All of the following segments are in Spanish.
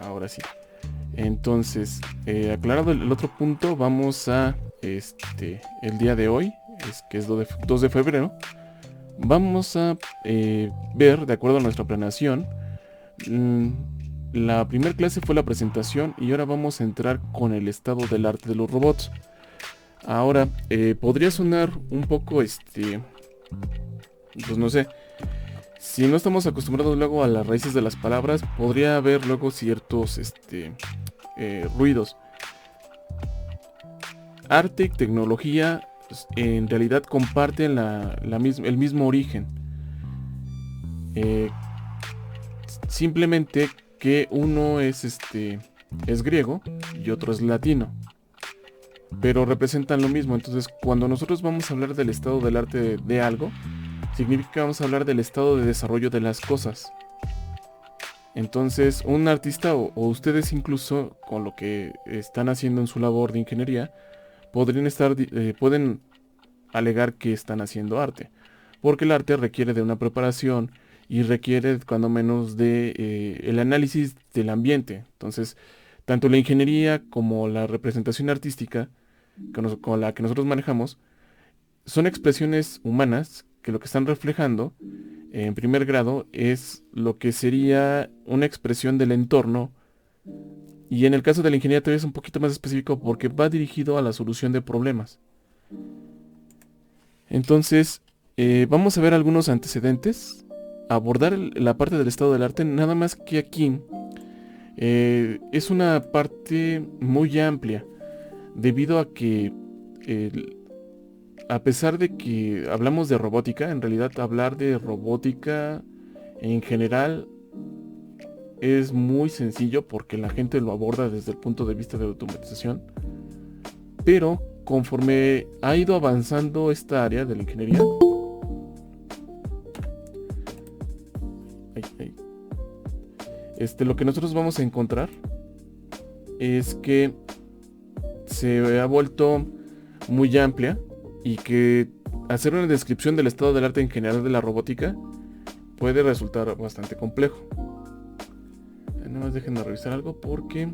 ahora sí. Entonces, aclarado el otro punto, vamos a el día de hoy, que es 2 de febrero, vamos a ver, de acuerdo a nuestra planeación, mm, la primera clase fue la presentación y ahora vamos a entrar con el estado del arte de los robots. Ahora, podría sonar un poco, pues no sé, si no estamos acostumbrados luego a las raíces de las palabras, podría haber luego ciertos, ruidos. Arte y tecnología en realidad comparten el mismo origen. Eh, Simplemente que uno es griego y otro es latino, pero representan lo mismo. Entonces, cuando nosotros vamos a hablar del estado del arte de algo, significa que vamos a hablar del estado de desarrollo de las cosas. Entonces, un artista o ustedes incluso con lo que están haciendo en su labor de ingeniería, pueden alegar que están haciendo arte, porque el arte requiere de una preparación y requiere cuando menos de el análisis del ambiente. Entonces, tanto la ingeniería como la representación artística con la que nosotros manejamos son expresiones humanas que lo que están reflejando en primer grado es lo que sería una expresión del entorno, y en el caso de la ingeniería todavía es un poquito más específico porque va dirigido a la solución de problemas. Entonces, vamos a ver algunos antecedentes, abordar la parte del estado del arte, nada más que aquí es una parte muy amplia, debido a que a pesar de que hablamos de robótica, en realidad hablar de robótica en general es muy sencillo porque la gente lo aborda desde el punto de vista de automatización, pero conforme ha ido avanzando esta área de la ingeniería, ay, ay, lo que nosotros vamos a encontrar es que se ha vuelto muy amplia y que hacer una descripción del estado del arte en general de la robótica puede resultar bastante complejo. Nada más déjenme revisar algo porque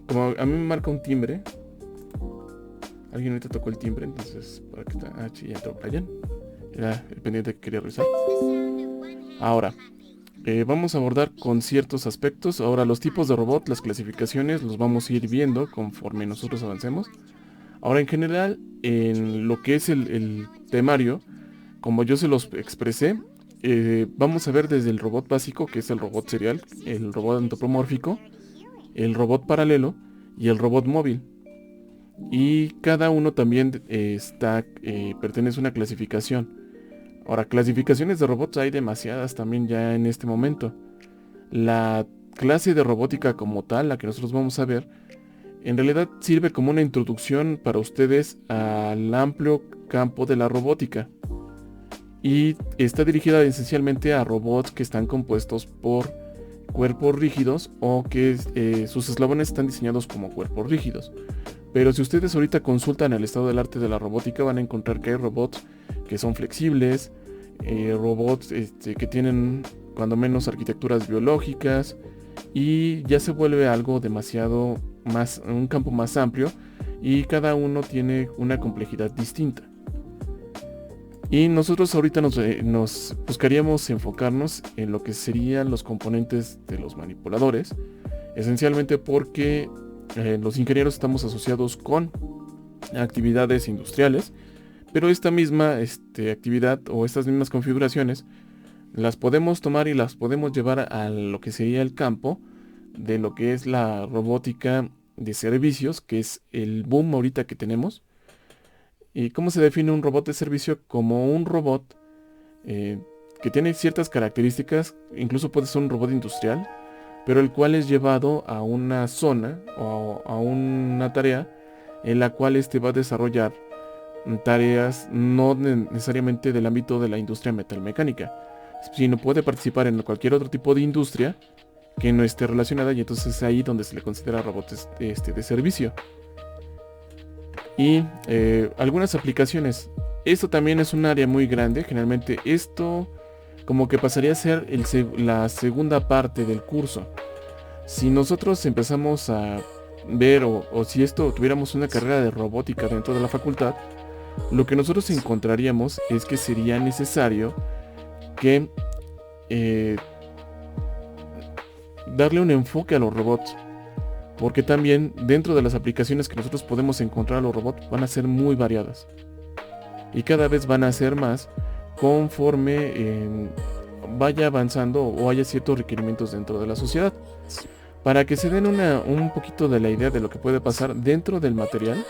como a mí me marca un timbre, alguien ahorita tocó el timbre, entonces para que está. Ah, sí, ya entró Brian. Era el pendiente que quería revisar. Ahora, vamos a abordar con ciertos aspectos. Ahora, los tipos de robot, las clasificaciones, los vamos a ir viendo conforme nosotros avancemos. Ahora, en general, en lo que es el temario, como yo se los expresé, vamos a ver desde el robot básico, que es el robot serial, el robot antropomórfico, el robot paralelo y el robot móvil. Y cada uno también pertenece a una clasificación. Ahora, clasificaciones de robots hay demasiadas también ya en este momento. La clase de robótica como tal, la que nosotros vamos a ver, en realidad sirve como una introducción para ustedes al amplio campo de la robótica. Y está dirigida esencialmente a robots que están compuestos por cuerpos rígidos o que sus eslabones están diseñados como cuerpos rígidos. Pero si ustedes ahorita consultan el estado del arte de la robótica, van a encontrar que hay robots que son flexibles, robots que tienen cuando menos arquitecturas biológicas, y ya se vuelve algo demasiado más, un campo más amplio, y cada uno tiene una complejidad distinta. Y nosotros ahorita nos buscaríamos enfocarnos en lo que serían los componentes de los manipuladores, esencialmente porque los ingenieros estamos asociados con actividades industriales, pero esta misma actividad o estas mismas configuraciones las podemos tomar y las podemos llevar a lo que sería el campo de lo que es la robótica de servicios, que es el boom ahorita que tenemos. ¿Y cómo se define un robot de servicio? Como un robot eh, que tiene ciertas características, incluso puede ser un robot industrial, pero el cual es llevado a una zona o a una tarea en la cual va a desarrollar tareas no necesariamente del ámbito de la industria metalmecánica, sino puede participar en cualquier otro tipo de industria que no esté relacionada, y entonces es ahí donde se le considera robots de servicio. Y algunas aplicaciones. Esto también es un área muy grande. Generalmente esto como que pasaría a ser la segunda parte del curso. Si nosotros empezamos a ver o si esto tuviéramos una carrera de robótica dentro de la facultad, lo que nosotros encontraríamos es que sería necesario que darle un enfoque a los robots, porque también dentro de las aplicaciones que nosotros podemos encontrar a los robots van a ser muy variadas y cada vez van a ser más conforme vaya avanzando o haya ciertos requerimientos dentro de la sociedad. Para que se den un poquito de la idea de lo que puede pasar dentro del material,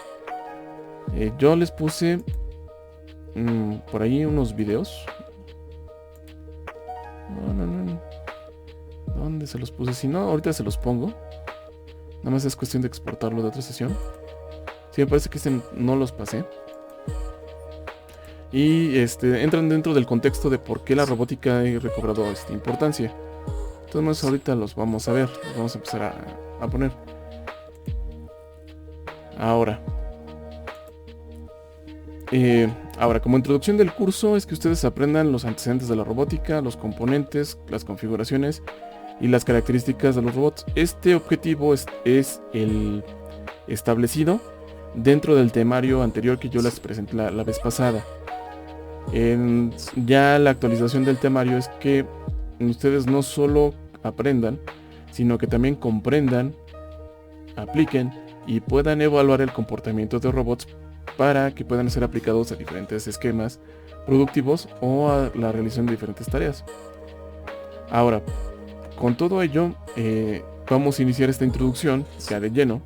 yo les puse por ahí unos videos. No. ¿Dónde se los puse? Si no, ahorita se los pongo. Nada más es cuestión de exportarlo de otra sesión. Sí, me parece que no los pasé. Y entran dentro del contexto de por qué la robótica ha recobrado importancia. Entonces ahorita los vamos a ver. Los vamos a empezar a poner. Ahora, como introducción del curso es que ustedes aprendan los antecedentes de la robótica, los componentes, las configuraciones y las características de los robots. Este objetivo es el establecido dentro del temario anterior que yo les presenté la vez pasada. Ya la actualización del temario es que ustedes no solo aprendan, sino que también comprendan, apliquen y puedan evaluar el comportamiento de robots para que puedan ser aplicados a diferentes esquemas productivos o a la realización de diferentes tareas. Ahora, con todo ello, vamos a iniciar esta introducción ya de lleno.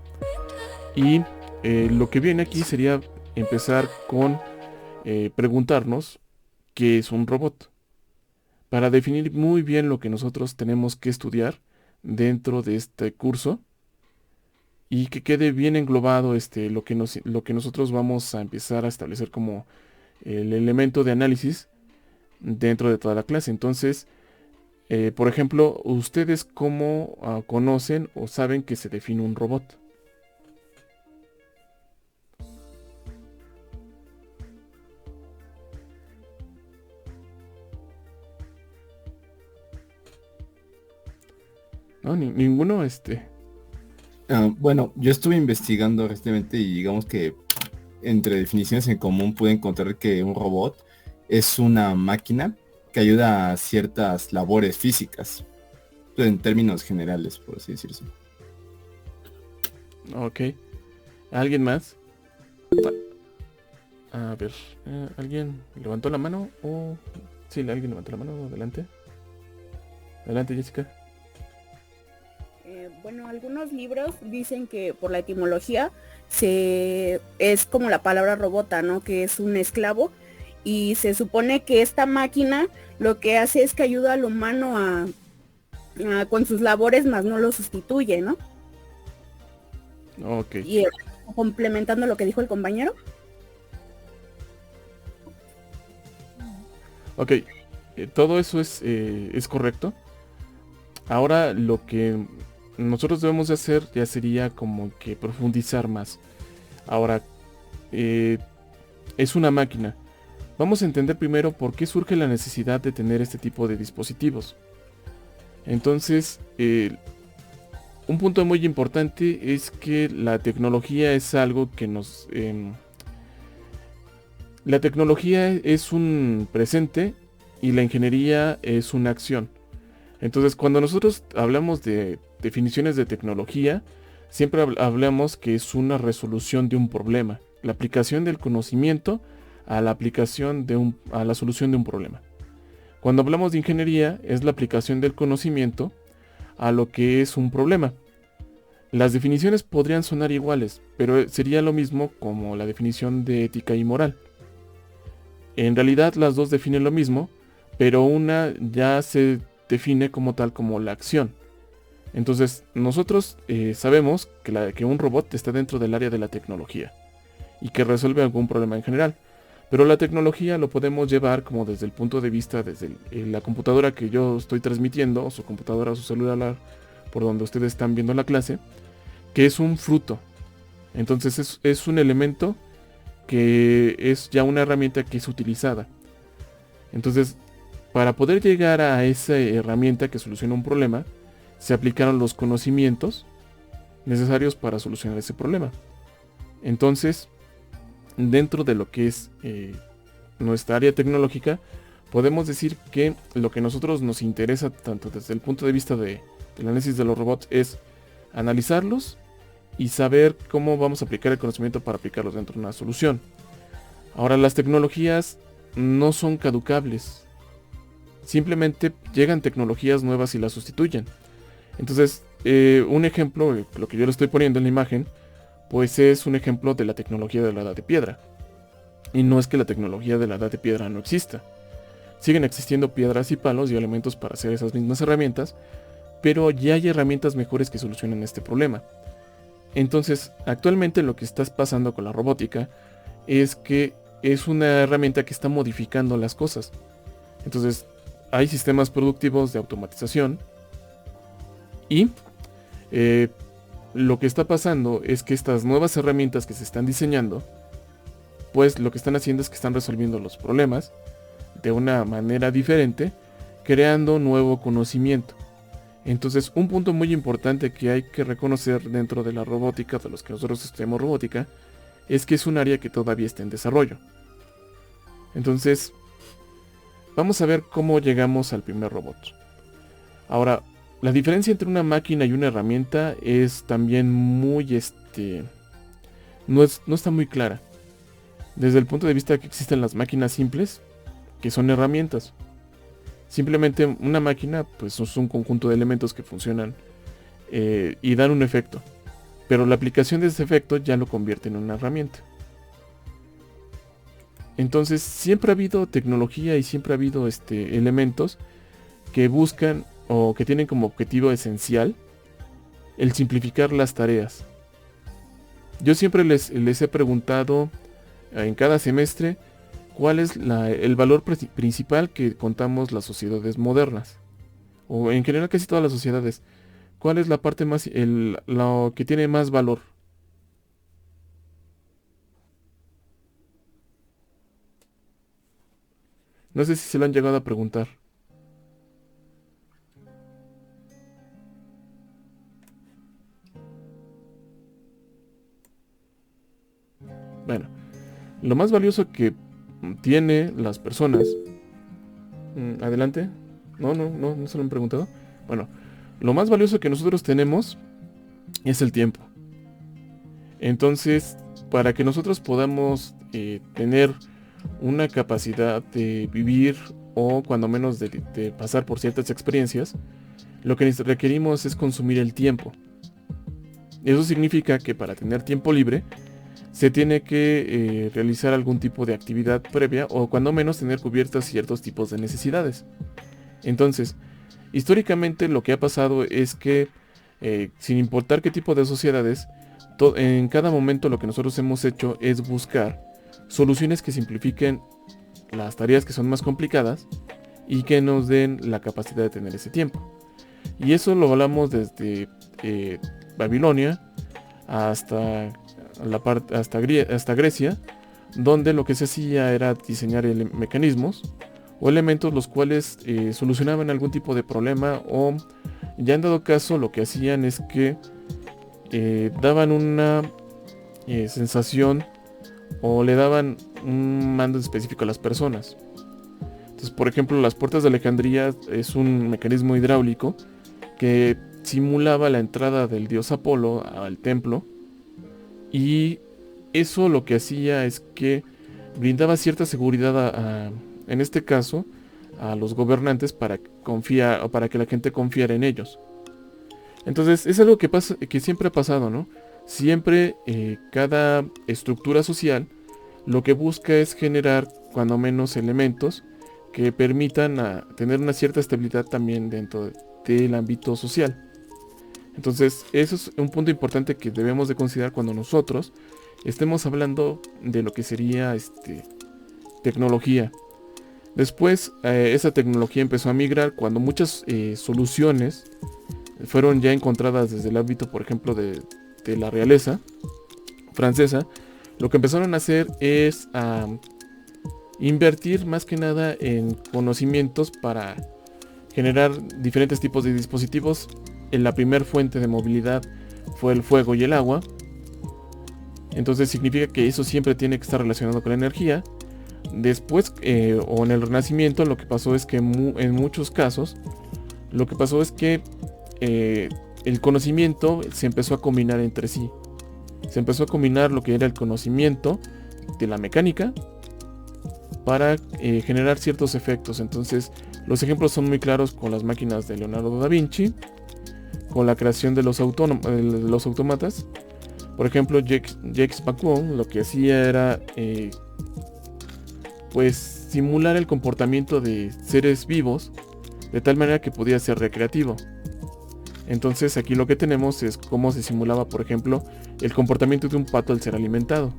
Y lo que viene aquí sería empezar con preguntarnos qué es un robot, para definir muy bien lo que nosotros tenemos que estudiar dentro de este curso y que quede bien englobado lo que nosotros vamos a empezar a establecer como el elemento de análisis dentro de toda la clase. Entonces, por ejemplo, ¿ustedes cómo conocen o saben que se define un robot? No, ninguno, Bueno, yo estuve investigando recientemente y digamos que entre definiciones en común pude encontrar que un robot es una máquina que ayuda a ciertas labores físicas, en términos generales, por así decirse. Ok. ¿Alguien más? A ver, ¿alguien levantó la mano? Sí, alguien levantó la mano, adelante. Adelante, Jessica. Bueno, algunos libros dicen que por la etimología es como la palabra robota, ¿no? Que es un esclavo, y se supone que esta máquina lo que hace es que ayuda al humano con sus labores, más no lo sustituye, ¿no? Ok. Y complementando lo que dijo el compañero. Ok, todo eso es correcto. Ahora lo que nosotros debemos de hacer ya sería como que profundizar más. Ahora, es una máquina. Vamos a entender primero por qué surge la necesidad de tener este tipo de dispositivos. Entonces, un punto muy importante es que la tecnología es algo que la tecnología es un presente y la ingeniería es una acción. Entonces, cuando nosotros hablamos de definiciones de tecnología, siempre hablamos que es una resolución de un problema. La aplicación del conocimiento a la aplicación a la solución de un problema. Cuando hablamos de ingeniería, es la aplicación del conocimiento a lo que es un problema. Las definiciones podrían sonar iguales, pero sería lo mismo como la definición de ética y moral. En realidad las dos definen lo mismo, pero una ya se define como tal como la acción. Entonces nosotros sabemos que un robot está dentro del área de la tecnología y que resuelve algún problema en general. Pero la tecnología lo podemos llevar como desde el punto de vista, desde la computadora que yo estoy transmitiendo, o su computadora o su celular, por donde ustedes están viendo la clase, que es un fruto. Entonces es un elemento que es ya una herramienta que es utilizada. Entonces, para poder llegar a esa herramienta que soluciona un problema, se aplicaron los conocimientos necesarios para solucionar ese problema. Entonces, dentro de lo que es nuestra área tecnológica, podemos decir que lo que a nosotros nos interesa, tanto desde el punto de vista del análisis de los robots, es analizarlos y saber cómo vamos a aplicar el conocimiento para aplicarlos dentro de una solución. Ahora, las tecnologías no son caducables. Simplemente llegan tecnologías nuevas y las sustituyen. Entonces, un ejemplo, lo que yo le estoy poniendo en la imagen, pues es un ejemplo de la tecnología de la Edad de Piedra. Y no es que la tecnología de la Edad de Piedra no exista. Siguen existiendo piedras y palos y elementos para hacer esas mismas herramientas, pero ya hay herramientas mejores que solucionan este problema. Entonces, actualmente lo que está pasando con la robótica es que es una herramienta que está modificando las cosas. Entonces, hay sistemas productivos de automatización y lo que está pasando es que estas nuevas herramientas que se están diseñando, pues lo que están haciendo es que están resolviendo los problemas de una manera diferente, creando nuevo conocimiento. Entonces, un punto muy importante que hay que reconocer dentro de la robótica, de los que nosotros estudiamos robótica, es que es un área que todavía está en desarrollo. Entonces, vamos a ver cómo llegamos al primer robot. Ahora, la diferencia entre una máquina y una herramienta es también muy, no está muy clara. Desde el punto de vista que existen las máquinas simples, que son herramientas. Simplemente una máquina, pues es un conjunto de elementos que funcionan y dan un efecto. Pero la aplicación de ese efecto ya lo convierte en una herramienta. Entonces siempre ha habido tecnología y siempre ha habido elementos que buscan o que tienen como objetivo esencial el simplificar las tareas. Yo siempre les he preguntado en cada semestre cuál es el valor principal que contamos las sociedades modernas, o en general casi todas las sociedades. ¿Cuál es la parte más, lo que tiene más valor? No sé si se lo han llegado a preguntar. Bueno, lo más valioso que tiene las personas. Adelante. No se lo han preguntado. Bueno, lo más valioso que nosotros tenemos es el tiempo. Entonces, para que nosotros podamos tener una capacidad de vivir o cuando menos de pasar por ciertas experiencias, lo que requerimos es consumir el tiempo. Eso significa que para tener tiempo libre se tiene que realizar algún tipo de actividad previa o cuando menos tener cubiertas ciertos tipos de necesidades. Entonces, históricamente lo que ha pasado es que sin importar qué tipo de sociedades, en cada momento lo que nosotros hemos hecho es buscar soluciones que simplifiquen las tareas que son más complicadas y que nos den la capacidad de tener ese tiempo. Y eso lo hablamos desde Babilonia hasta Grecia, donde lo que se hacía era diseñar mecanismos o elementos los cuales solucionaban algún tipo de problema, o ya en dado caso lo que hacían es que daban una sensación o le daban un mando específico a las personas. Entonces, por ejemplo, las puertas de Alejandría es un mecanismo hidráulico que simulaba la entrada del dios Apolo al templo, y eso lo que hacía es que brindaba cierta seguridad en este caso a los gobernantes para confiar o para que la gente confiara en ellos. Entonces es algo que pasa, que siempre ha pasado, ¿no? Siempre cada estructura social lo que busca es generar cuando menos elementos que permitan tener una cierta estabilidad también dentro del ámbito social. Entonces eso es un punto importante que debemos de considerar cuando nosotros estemos hablando de lo que sería tecnología. Después esa tecnología empezó a migrar cuando muchas soluciones fueron ya encontradas desde el ámbito, por ejemplo, de la realeza francesa. Lo que empezaron a hacer es invertir más que nada en conocimientos para generar diferentes tipos de dispositivos. En la primer fuente de movilidad fue el fuego y el agua. Entonces significa que eso siempre tiene que estar relacionado con la energía. Después, o en el Renacimiento, lo que pasó es que en muchos casos, lo que pasó es que el conocimiento se empezó a combinar entre sí. Se empezó a combinar lo que era el conocimiento de la mecánica para generar ciertos efectos. Entonces, los ejemplos son muy claros con las máquinas de Leonardo da Vinci, con la creación de los autómatas. Por ejemplo, Jacques Bacon lo que hacía era pues simular el comportamiento de seres vivos de tal manera que podía ser recreativo. Entonces aquí lo que tenemos es cómo se simulaba, por ejemplo, el comportamiento de un pato al ser alimentado.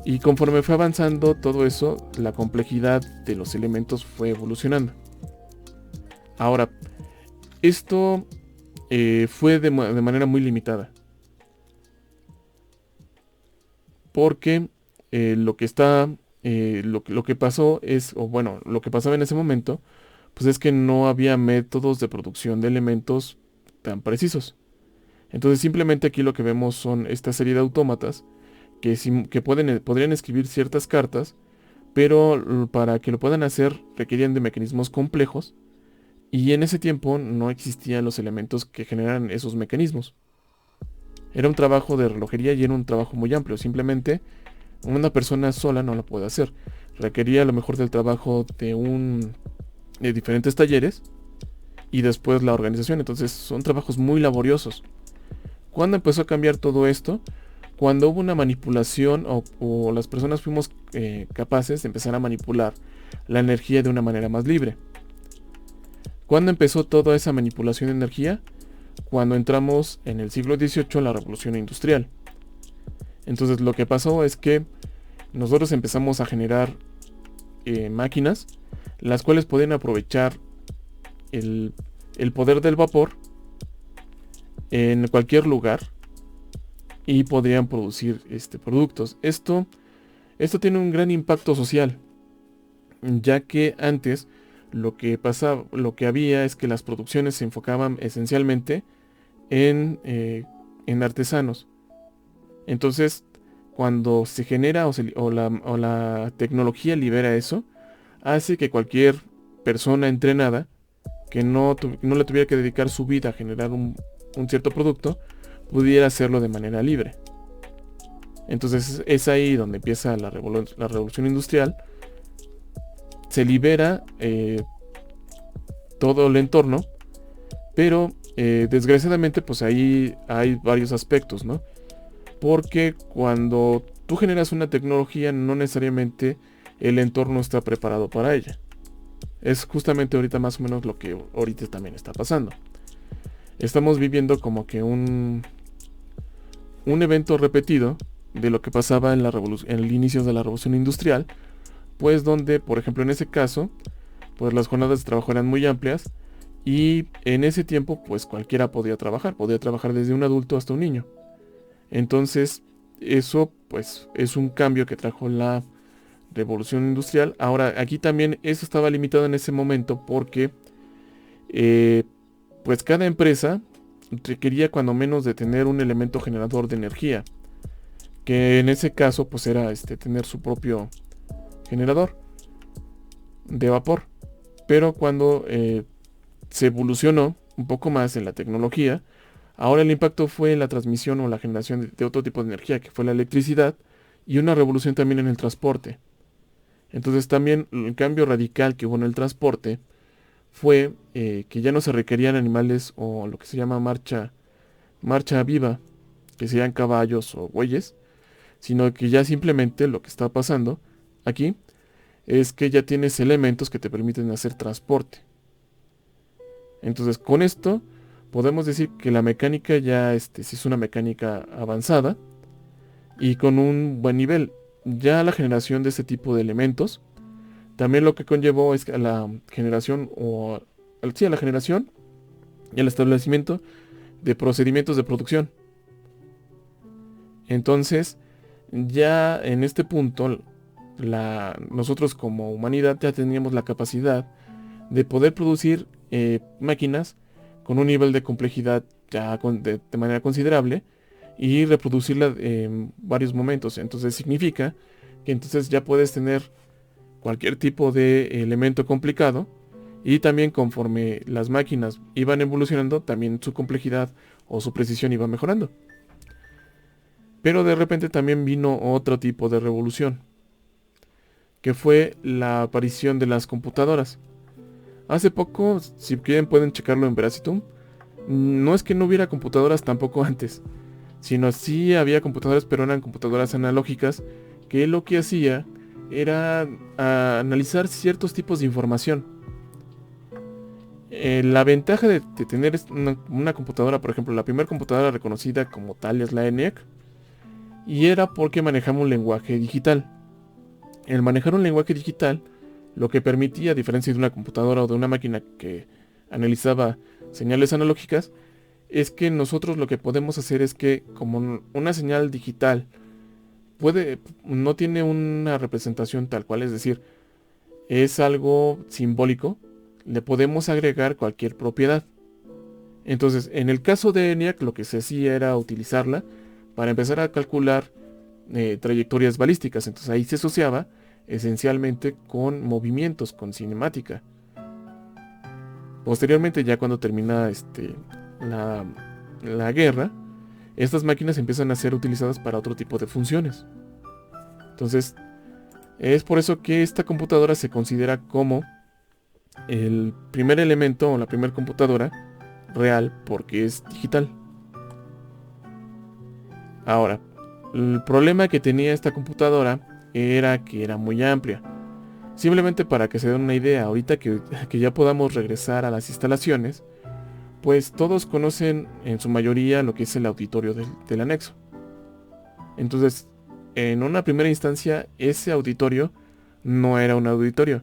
Y conforme fue avanzando todo eso, la complejidad de los elementos fue evolucionando. Ahora, esto fue de manera muy limitada. Porque lo que pasó es, o bueno, lo que pasaba en ese momento, pues es que no había métodos de producción de elementos tan precisos. Entonces simplemente aquí lo que vemos son esta serie de autómatas que podrían escribir ciertas cartas, pero para que lo puedan hacer requerían de mecanismos complejos, y en ese tiempo no existían los elementos que generaran esos mecanismos. Era un trabajo de relojería y era un trabajo muy amplio. Simplemente una persona sola no lo puede hacer. Requería a lo mejor del trabajo de diferentes talleres y después la organización. Entonces son trabajos muy laboriosos. ¿Cuándo empezó a cambiar todo esto? Cuando hubo una manipulación o las personas fuimos capaces de empezar a manipular la energía de una manera más libre. ¿Cuándo empezó toda esa manipulación de energía? Cuando entramos en el siglo XVIII, la revolución industrial. Entonces lo que pasó es que nosotros empezamos a generar máquinas las cuales podían aprovechar el poder del vapor en cualquier lugar y podrían producir productos. Esto tiene un gran impacto social, ya que antes lo que había es que las producciones se enfocaban esencialmente en artesanos. Entonces, cuando se genera o la tecnología libera eso, hace que cualquier persona entrenada que no le tuviera que dedicar su vida a generar un cierto producto, pudiera hacerlo de manera libre. Entonces es ahí donde empieza la revolución industrial. Se libera todo el entorno, pero desgraciadamente pues ahí hay varios aspectos, ¿no? Porque cuando tú generas una tecnología, no necesariamente el entorno está preparado para ella. Es justamente ahorita más o menos lo que ahorita también está pasando. Estamos viviendo como que un evento repetido de lo que pasaba en el inicio de la revolución industrial, pues donde, por ejemplo, en ese caso, pues las jornadas de trabajo eran muy amplias y en ese tiempo pues cualquiera podía trabajar desde un adulto hasta un niño. Entonces eso pues es un cambio que trajo la revolución industrial. Ahora aquí también eso estaba limitado en ese momento porque pues cada empresa requería cuando menos de tener un elemento generador de energía, que en ese caso pues era tener su propio generador de vapor. Pero cuando se evolucionó un poco más en la tecnología, ahora el impacto fue en la transmisión o la generación de otro tipo de energía, que fue la electricidad, y una revolución también en el transporte. Entonces también el cambio radical que hubo en el transporte fue que ya no se requerían animales o lo que se llama marcha viva, que serían caballos o bueyes, sino que ya simplemente lo que está pasando aquí es que ya tienes elementos que te permiten hacer transporte. Entonces con esto podemos decir que la mecánica ya sí es una mecánica avanzada y con un buen nivel. Ya la generación de este tipo de elementos también lo que conllevó es que a la generación a la generación y el establecimiento de procedimientos de producción. Entonces ya en este punto nosotros como humanidad ya teníamos la capacidad de poder producir máquinas con un nivel de complejidad ya de manera considerable y reproducirla en varios momentos. Entonces significa que entonces ya puedes tener cualquier tipo de elemento complicado, y también conforme las máquinas iban evolucionando, también su complejidad o su precisión iba mejorando. Pero de repente también vino otro tipo de revolución, que fue la aparición de las computadoras. Hace poco, si quieren pueden checarlo en Veracitum, no es que no hubiera computadoras tampoco antes, sino sí había computadoras, pero eran computadoras analógicas, que lo que hacía era analizar ciertos tipos de información. La ventaja de tener una computadora, por ejemplo, la primera computadora reconocida como tal es la ENIAC, y era porque manejaba un lenguaje digital. El manejar un lenguaje digital lo que permitía, a diferencia de una computadora o de una máquina que analizaba señales analógicas, es que nosotros lo que podemos hacer es que, como una señal digital no tiene una representación tal cual, es decir, es algo simbólico, le podemos agregar cualquier propiedad. Entonces, en el caso de ENIAC, lo que se hacía era utilizarla para empezar a calcular trayectorias balísticas. Entonces ahí se asociaba esencialmente con movimientos, con cinemática. Posteriormente, ya cuando termina la guerra, estas máquinas empiezan a ser utilizadas para otro tipo de funciones. Entonces, es por eso que esta computadora se considera como el primer elemento o la primera computadora real, porque es digital. Ahora, el problema que tenía esta computadora era que era muy amplia. Simplemente para que se den una idea, ahorita que ya podamos regresar a las instalaciones, pues todos conocen en su mayoría lo que es el auditorio del anexo. Entonces, en una primera instancia, ese auditorio no era un auditorio,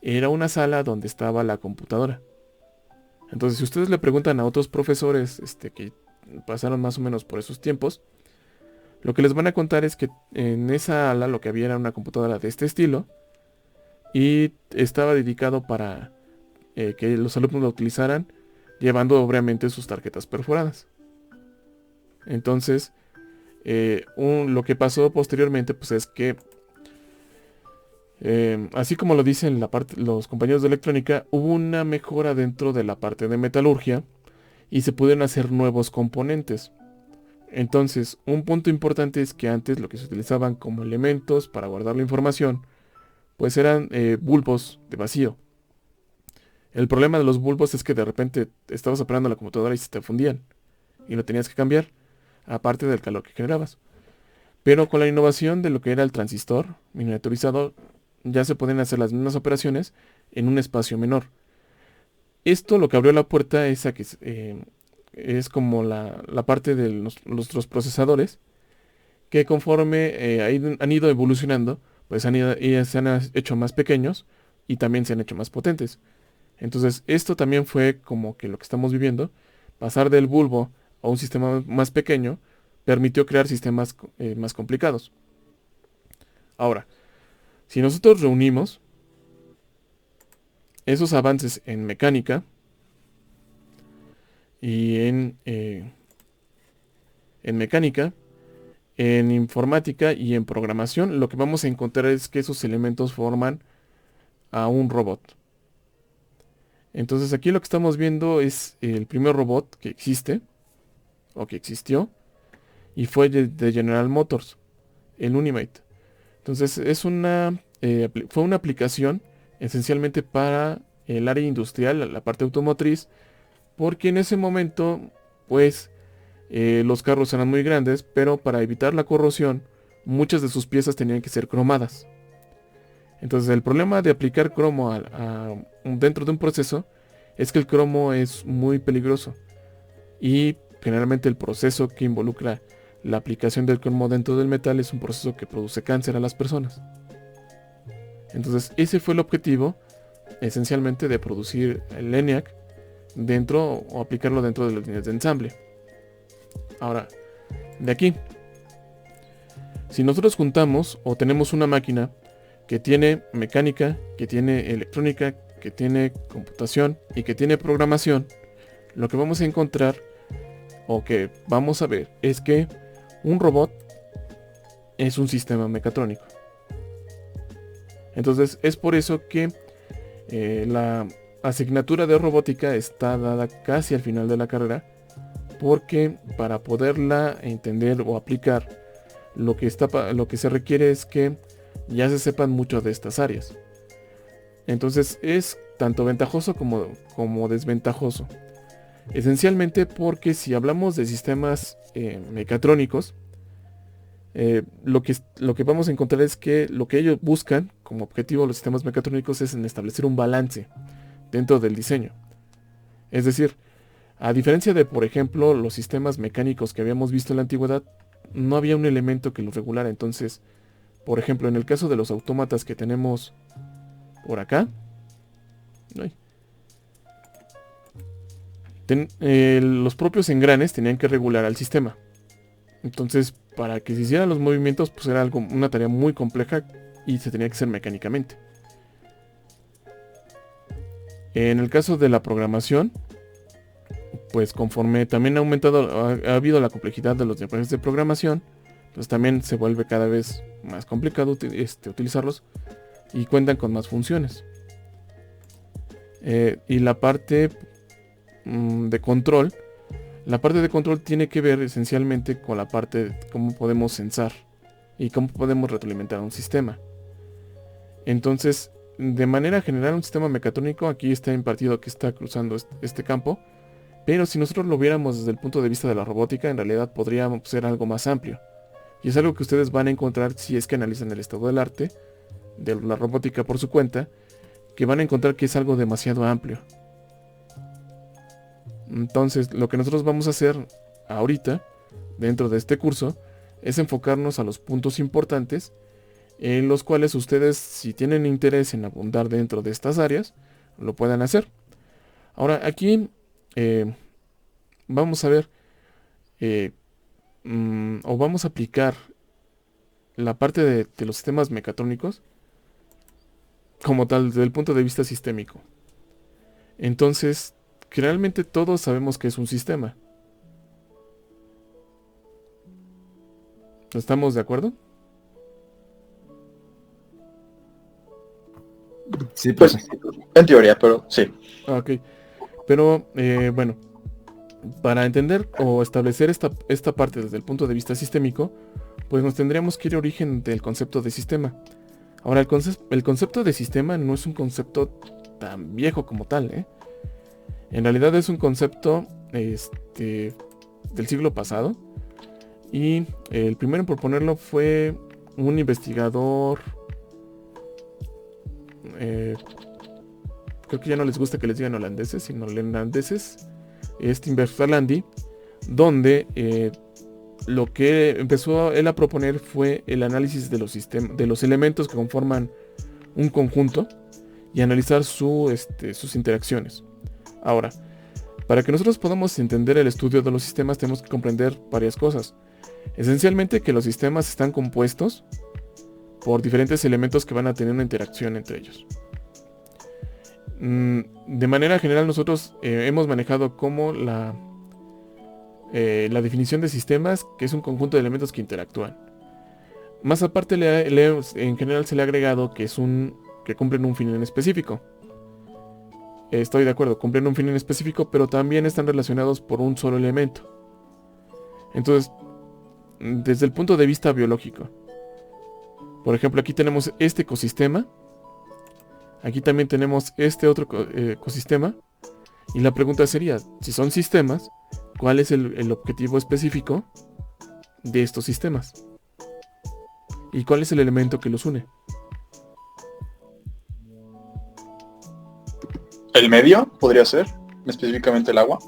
era una sala donde estaba la computadora. Entonces, si ustedes le preguntan a otros profesores que pasaron más o menos por esos tiempos, lo que les van a contar es que en esa sala lo que había era una computadora de este estilo, y estaba dedicado para que los alumnos la utilizaran, llevando obviamente sus tarjetas perforadas. Entonces, lo que pasó posteriormente pues es que, así como lo dicen los compañeros de electrónica, hubo una mejora dentro de la parte de metalurgia y se pudieron hacer nuevos componentes. Entonces, un punto importante es que antes lo que se utilizaban como elementos para guardar la información pues eran bulbos de vacío. El problema de los bulbos es que de repente estabas operando la computadora y se te fundían y lo tenías que cambiar, aparte del calor que generabas. Pero con la innovación de lo que era el transistor miniaturizado, ya se podían hacer las mismas operaciones en un espacio menor. Esto lo que abrió la puerta es a que es como la parte de nuestros procesadores, que conforme han ido evolucionando, pues se han hecho más pequeños y también se han hecho más potentes. Entonces esto también fue como que lo que estamos viviendo, pasar del bulbo a un sistema más pequeño, permitió crear sistemas más complicados. Ahora, si nosotros reunimos esos avances en mecánica y en informática y en programación, lo que vamos a encontrar es que esos elementos forman a un robot. Entonces aquí lo que estamos viendo es el primer robot que existe, o que existió, y fue de General Motors, el Unimate. Entonces fue una aplicación esencialmente para el área industrial, la parte automotriz, porque en ese momento, pues, los carros eran muy grandes, pero para evitar la corrosión, muchas de sus piezas tenían que ser cromadas. Entonces el problema de aplicar cromo dentro de un proceso es que el cromo es muy peligroso, y generalmente el proceso que involucra la aplicación del cromo dentro del metal es un proceso que produce cáncer a las personas. Entonces ese fue el objetivo esencialmente de producir el ENIAC dentro, o aplicarlo dentro de las líneas de ensamble. Ahora, de aquí, si nosotros juntamos o tenemos una máquina que tiene mecánica, que tiene electrónica, que tiene computación y que tiene programación, lo que vamos a encontrar o que vamos a ver es que un robot es un sistema mecatrónico. Entonces es por eso que la asignatura de robótica está dada casi al final de la carrera, porque para poderla entender o aplicar, lo que se requiere es que ya se sepan mucho de estas áreas. Entonces es tanto ventajoso como desventajoso. Esencialmente porque si hablamos de sistemas mecatrónicos, lo que vamos a encontrar es que lo que ellos buscan como objetivo los sistemas mecatrónicos es en establecer un balance dentro del diseño. Es decir, a diferencia de, por ejemplo, los sistemas mecánicos que habíamos visto en la antigüedad, no había un elemento que los regulara. Entonces, por ejemplo, en el caso de los autómatas que tenemos por acá, los propios engranes tenían que regular al sistema. Entonces, para que se hicieran los movimientos, pues era una tarea muy compleja y se tenía que hacer mecánicamente. En el caso de la programación, pues conforme también ha habido la complejidad de los lenguajes de programación, pues también se vuelve cada vez más complicado utilizarlos y cuentan con más funciones. Y la parte de control, tiene que ver esencialmente con la parte de cómo podemos sensar y cómo podemos retroalimentar un sistema. Entonces, de manera general, un sistema mecatrónico aquí está impartido que está cruzando este campo, pero si nosotros lo viéramos desde el punto de vista de la robótica, en realidad podría ser algo más amplio. Y es algo que ustedes van a encontrar si es que analizan el estado del arte, de la robótica por su cuenta, que van a encontrar que es algo demasiado amplio. Entonces, lo que nosotros vamos a hacer ahorita, dentro de este curso, es enfocarnos a los puntos importantes, en los cuales ustedes, si tienen interés en abundar dentro de estas áreas, lo puedan hacer. Ahora, aquí vamos a ver, o vamos a aplicar la parte de los sistemas mecatrónicos como tal, desde el punto de vista sistémico. Entonces, que realmente todos sabemos que es un sistema. ¿Estamos de acuerdo? Sí, Pues, en teoría, pero sí. Ok. Pero, bueno, para entender o establecer esta parte desde el punto de vista sistémico, pues nos tendríamos que ir a origen del concepto de sistema. Ahora, el concepto de sistema no es un concepto tan viejo como tal, ¿eh? En realidad es un concepto del siglo pasado. Y el primero en proponerlo fue un investigador. Creo que ya no les gusta que les digan holandeses, sino neerlandeses. Inversa Landi. Donde lo que empezó él a proponer fue el análisis de los elementos que conforman un conjunto y analizar sus interacciones. Ahora, para que nosotros podamos entender el estudio de los sistemas, tenemos que comprender varias cosas. Esencialmente que los sistemas están compuestos por diferentes elementos que van a tener una interacción entre ellos. De manera general, nosotros hemos manejado como la definición de sistemas, que es un conjunto de elementos que interactúan. Más aparte, en general se le ha agregado que que cumplen un fin en específico. Estoy de acuerdo, cumplen un fin en específico, pero también están relacionados por un solo elemento. Entonces, desde el punto de vista biológico, por ejemplo, aquí tenemos este ecosistema. Aquí también tenemos este otro ecosistema. Y la pregunta sería, si son sistemas, ¿cuál es el objetivo específico de estos sistemas? ¿Y cuál es el elemento que los une? ¿El medio podría ser? Específicamente el agua.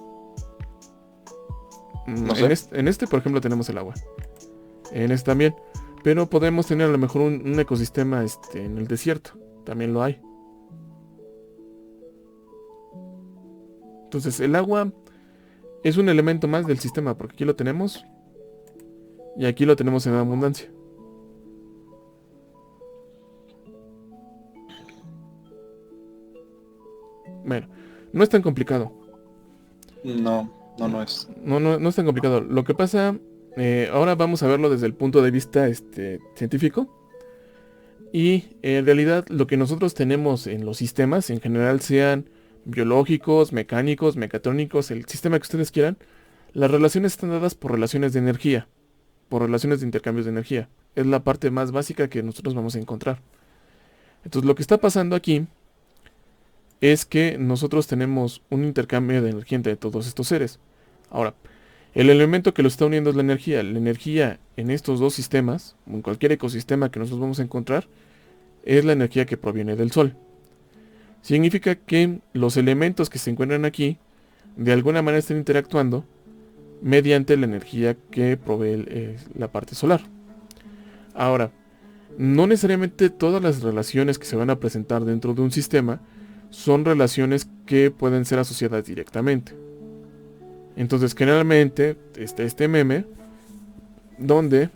No sé. En este, por ejemplo, tenemos el agua. En este también. Pero podemos tener a lo mejor un ecosistema en el desierto. También lo hay. Entonces, el agua es un elemento más del sistema, porque aquí lo tenemos. Y aquí lo tenemos en abundancia. Bueno, no es tan complicado. No es. No es tan complicado. Lo que pasa, ahora vamos a verlo desde el punto de vista científico. Y en realidad lo que nosotros tenemos en los sistemas, en general sean biológicos, mecánicos, mecatrónicos, el sistema que ustedes quieran, las relaciones están dadas por relaciones de energía, por relaciones de intercambios de energía. Es la parte más básica que nosotros vamos a encontrar. Entonces lo que está pasando aquí es que nosotros tenemos un intercambio de energía entre todos estos seres. Ahora, el elemento que lo está uniendo es la energía. La energía en estos dos sistemas, o en cualquier ecosistema que nosotros vamos a encontrar, es la energía que proviene del Sol. Significa que los elementos que se encuentran aquí, de alguna manera están interactuando mediante la energía que provee la parte solar. Ahora, no necesariamente todas las relaciones que se van a presentar dentro de un sistema son relaciones que pueden ser asociadas directamente. Entonces, generalmente está este meme donde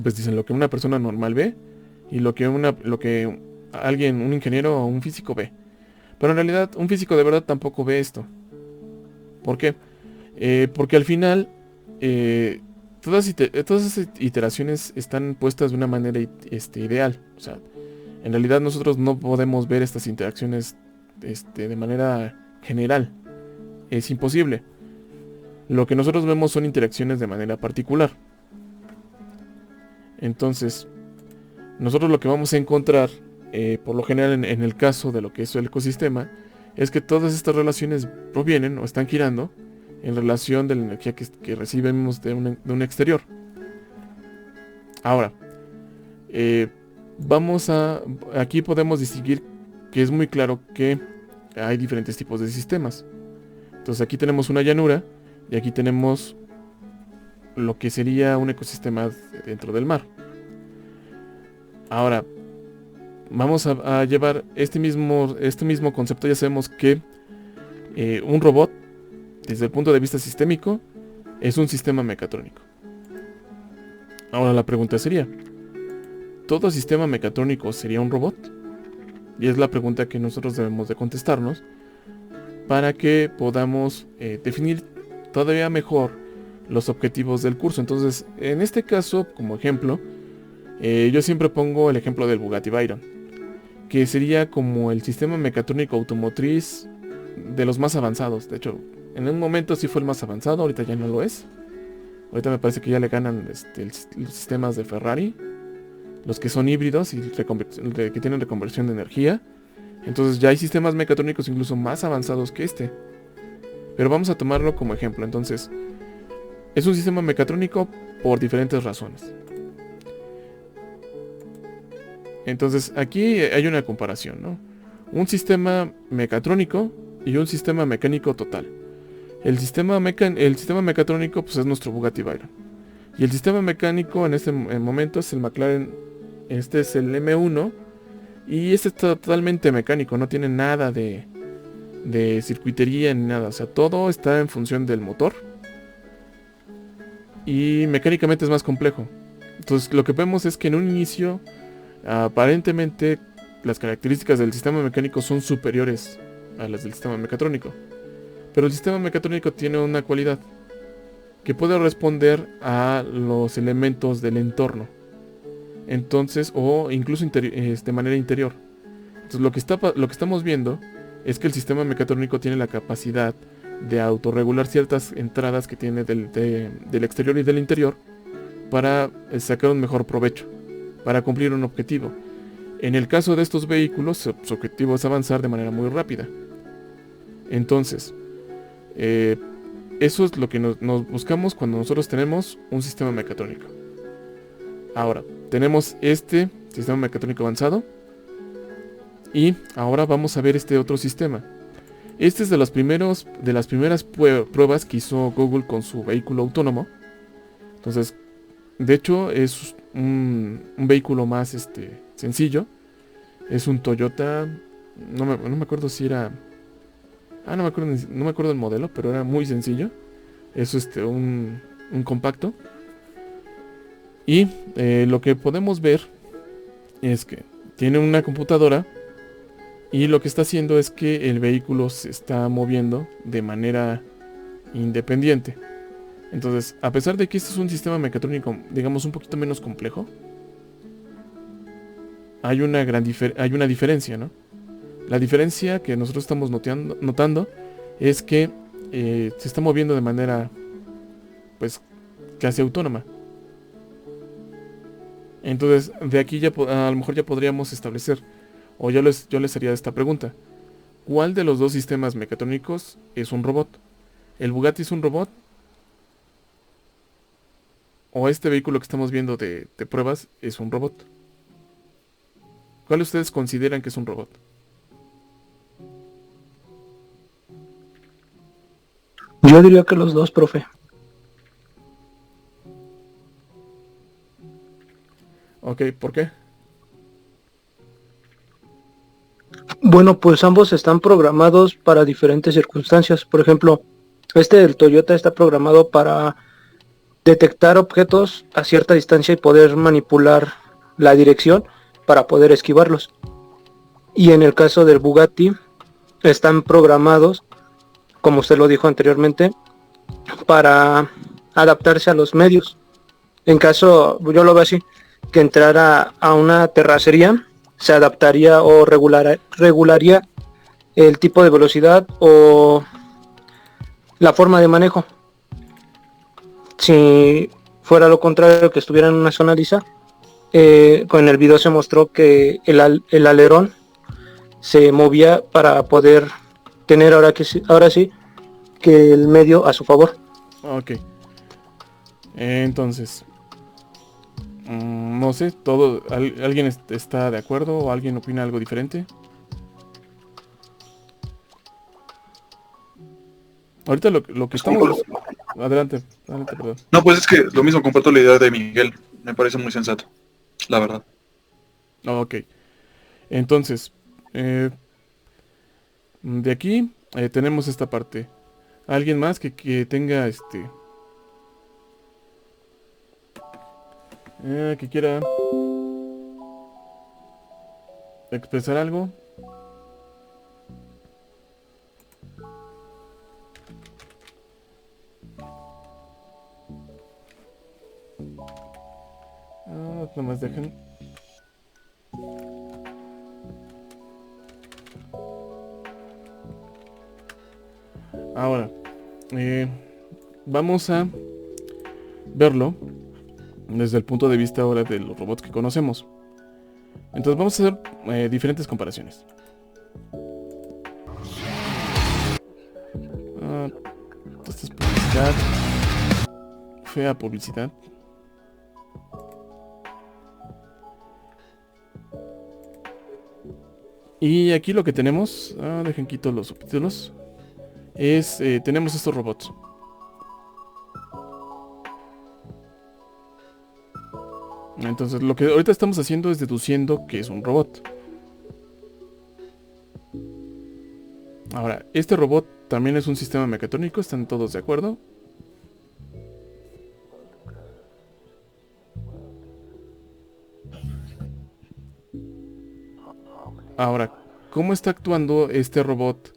pues dicen lo que una persona normal ve y lo que alguien, un ingeniero o un físico ve. Pero en realidad un físico de verdad tampoco ve esto. ¿Por qué? Porque al final todas esas iteraciones están puestas de una manera ideal. O sea, en realidad nosotros no podemos ver estas interacciones de manera general. Es imposible. Lo que nosotros vemos son interacciones de manera particular. Entonces, nosotros lo que vamos a encontrar, por lo general en el caso de lo que es el ecosistema, es que todas estas relaciones provienen o están girando en relación de la energía que recibimos de un exterior. Ahora, aquí podemos distinguir que es muy claro que hay diferentes tipos de sistemas. Entonces aquí tenemos una llanura y aquí tenemos lo que sería un ecosistema dentro del mar. Ahora, vamos a llevar este mismo concepto. Ya sabemos que un robot, desde el punto de vista sistémico, es un sistema mecatrónico. Ahora la pregunta sería, ¿todo sistema mecatrónico sería un robot? Y es la pregunta que nosotros debemos de contestarnos para que podamos definir todavía mejor los objetivos del curso. Entonces, en este caso, como ejemplo, yo siempre pongo el ejemplo del Bugatti Veyron, que sería como el sistema mecatrónico automotriz de los más avanzados. De hecho, en un momento sí fue el más avanzado, ahorita ya no lo es. Ahorita me parece que ya le ganan los sistemas de Ferrari, los que son híbridos y que tienen reconversión de energía. Entonces ya hay sistemas mecatrónicos incluso más avanzados que este. Pero vamos a tomarlo como ejemplo. Entonces, es un sistema mecatrónico por diferentes razones. Entonces, aquí hay una comparación, ¿no? Un sistema mecatrónico y un sistema mecánico total. El sistema mecatrónico pues es nuestro Bugatti Veyron. Y el sistema mecánico en este momento es el McLaren, este es el M1. Y este está totalmente mecánico, no tiene nada de circuitería ni nada. O sea, todo está en función del motor. Y mecánicamente es más complejo. Entonces lo que vemos es que en un inicio, aparentemente, las características del sistema mecánico son superiores a las del sistema mecatrónico. Pero el sistema mecatrónico tiene una cualidad, que puede responder a los elementos del entorno. Entonces, o incluso de manera interior. Entonces lo que estamos viendo es que el sistema mecatrónico tiene la capacidad de autorregular ciertas entradas que tiene del exterior y del interior para sacar un mejor provecho, para cumplir un objetivo. En el caso de estos vehículos, su objetivo es avanzar de manera muy rápida. Entonces, eso es lo que nos buscamos cuando nosotros tenemos un sistema mecatrónico. Ahora, tenemos este sistema mecatrónico avanzado. Y ahora vamos a ver este otro sistema. Este es de las primeras pruebas que hizo Google con su vehículo autónomo. Entonces, de hecho, es un vehículo más sencillo. Es un Toyota. No me acuerdo si era. No me acuerdo el modelo, pero era muy sencillo. Es un compacto. Y lo que podemos ver es que tiene una computadora Y lo que está haciendo es que el vehículo se está moviendo de manera independiente. Entonces, a pesar de que este es un sistema mecatrónico, digamos, un poquito menos complejo, hay una diferencia, ¿no? La diferencia que nosotros estamos notando es que se está moviendo de manera, pues, casi autónoma. Entonces, de aquí ya a lo mejor ya podríamos establecer, o yo les haría esta pregunta. ¿Cuál de los dos sistemas mecatrónicos es un robot? ¿El Bugatti es un robot? ¿O este vehículo que estamos viendo de pruebas es un robot? ¿Cuál ustedes consideran que es un robot? Yo diría que los dos, profe. Ok, ¿por qué? Bueno, pues ambos están programados para diferentes circunstancias. Por ejemplo, del Toyota está programado para detectar objetos a cierta distancia y poder manipular la dirección para poder esquivarlos. Y en el caso del Bugatti, están programados, como usted lo dijo anteriormente, para adaptarse a los medios. En caso, yo lo veo así, que entrara a una terracería, se adaptaría o regularía el tipo de velocidad o la forma de manejo. Si fuera lo contrario, que estuviera en una zona lisa, con el video se mostró que el alerón se movía para poder tener ahora sí que el medio a su favor. Ok. Entonces, no sé, ¿alguien está de acuerdo o alguien opina algo diferente? Ahorita lo que estamos... Adelante, perdón. No, pues es que lo mismo, comparto la idea de Miguel. Me parece muy sensato, la verdad. Ok. Entonces, de aquí tenemos esta parte. ¿Alguien más que tenga que quiera expresar algo? Nomás dejen. Ahora, vamos a verlo desde el punto de vista ahora de los robots que conocemos. Entonces vamos a hacer diferentes comparaciones. Esta es publicidad. Fea publicidad. Y aquí lo que tenemos, dejen quito los subtítulos, es, tenemos estos robots. Entonces lo que ahorita estamos haciendo es deduciendo que es un robot. Ahora, este robot también es un sistema mecatrónico, ¿están todos de acuerdo? Ahora, ¿cómo está actuando este robot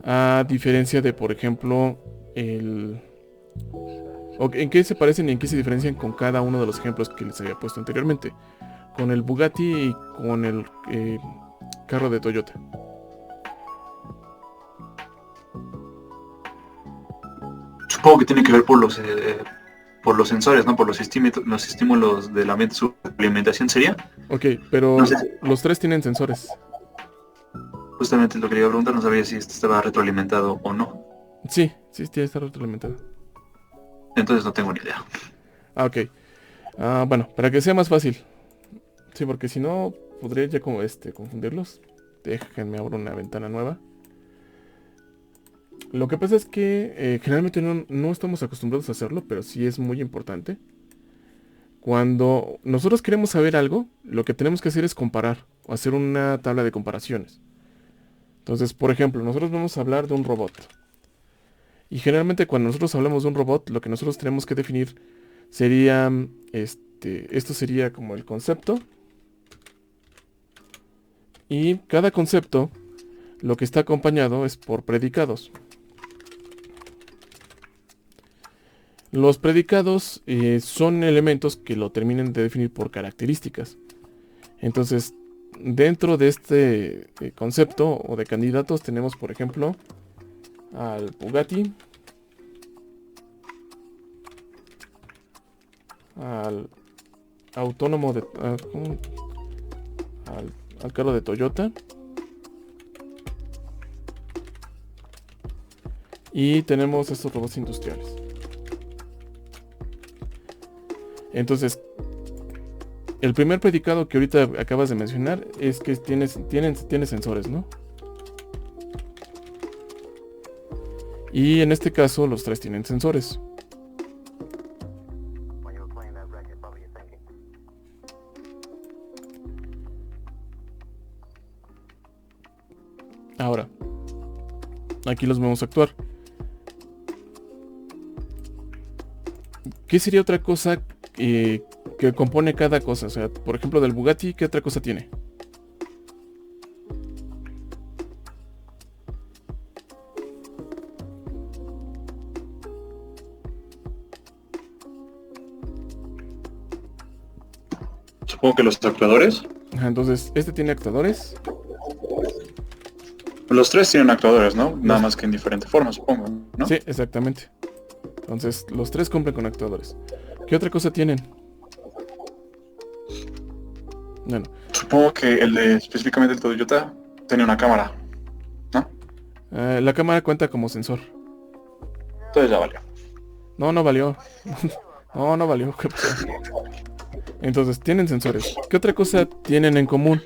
a diferencia de, por ejemplo, ¿en qué se parecen y en qué se diferencian con cada uno de los ejemplos que les había puesto anteriormente? Con el Bugatti y con el carro de Toyota. Supongo que tiene que ver por los sensores, ¿no? Por los estímulos del ambiente, su alimentación sería. Ok, pero No sé. los tres tienen sensores. Justamente lo que le iba a preguntar, no sabía si este estaba retroalimentado o no. Sí, está retroalimentado. Entonces no tengo ni idea. Ok. Bueno, para que sea más fácil. Sí, porque si no, podría ya como confundirlos. Déjenme abrir una ventana nueva. Lo que pasa es que generalmente no estamos acostumbrados a hacerlo, pero sí es muy importante. Cuando nosotros queremos saber algo, lo que tenemos que hacer es comparar, o hacer una tabla de comparaciones. Entonces, por ejemplo, nosotros vamos a hablar de un robot. Y generalmente cuando nosotros hablamos de un robot, lo que nosotros tenemos que definir sería, esto sería como el concepto. Y cada concepto lo que está acompañado es por predicados. Los predicados son elementos que lo terminan de definir por características. Entonces, dentro de este concepto o de candidatos tenemos, por ejemplo, al Bugatti, al autónomo de al carro de Toyota, y tenemos estos robots industriales. Entonces, el primer predicado que ahorita acabas de mencionar es que tiene sensores, ¿no? Y en este caso los tres tienen sensores. Ahora, aquí los vamos a actuar. ¿Qué sería otra cosa que compone cada cosa? O sea, por ejemplo, del Bugatti, ¿qué otra cosa tiene? Supongo que los actuadores. Ajá, entonces, este tiene actuadores. Los tres tienen actuadores, ¿no? Nada más que en diferente forma, supongo, ¿no? Sí, exactamente. Entonces, los tres cumplen con actuadores. ¿Qué otra cosa tienen? Bueno, Supongo que el de específicamente el Toyota tenía una cámara, ¿no? la cámara cuenta como sensor. Entonces ya valió. No valió. No valió. ¿Qué pasó? Entonces, tienen sensores. ¿Qué otra cosa tienen en común?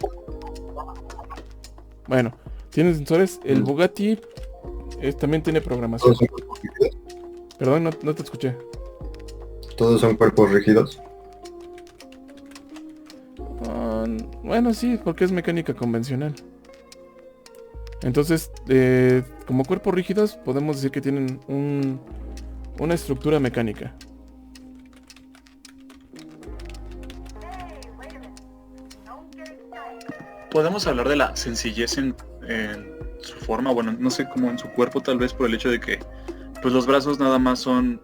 Bueno, tienen sensores. El Bugatti también tiene programación. ¿Todos son cuerpos rígidos? Perdón, no te escuché. ¿Todos son cuerpos rígidos? Bueno, sí, porque es mecánica convencional. Entonces, como cuerpos rígidos, podemos decir que tienen una estructura mecánica. Podemos hablar de la sencillez en su forma, bueno, no sé, como en su cuerpo, tal vez por el hecho de que pues los brazos nada más son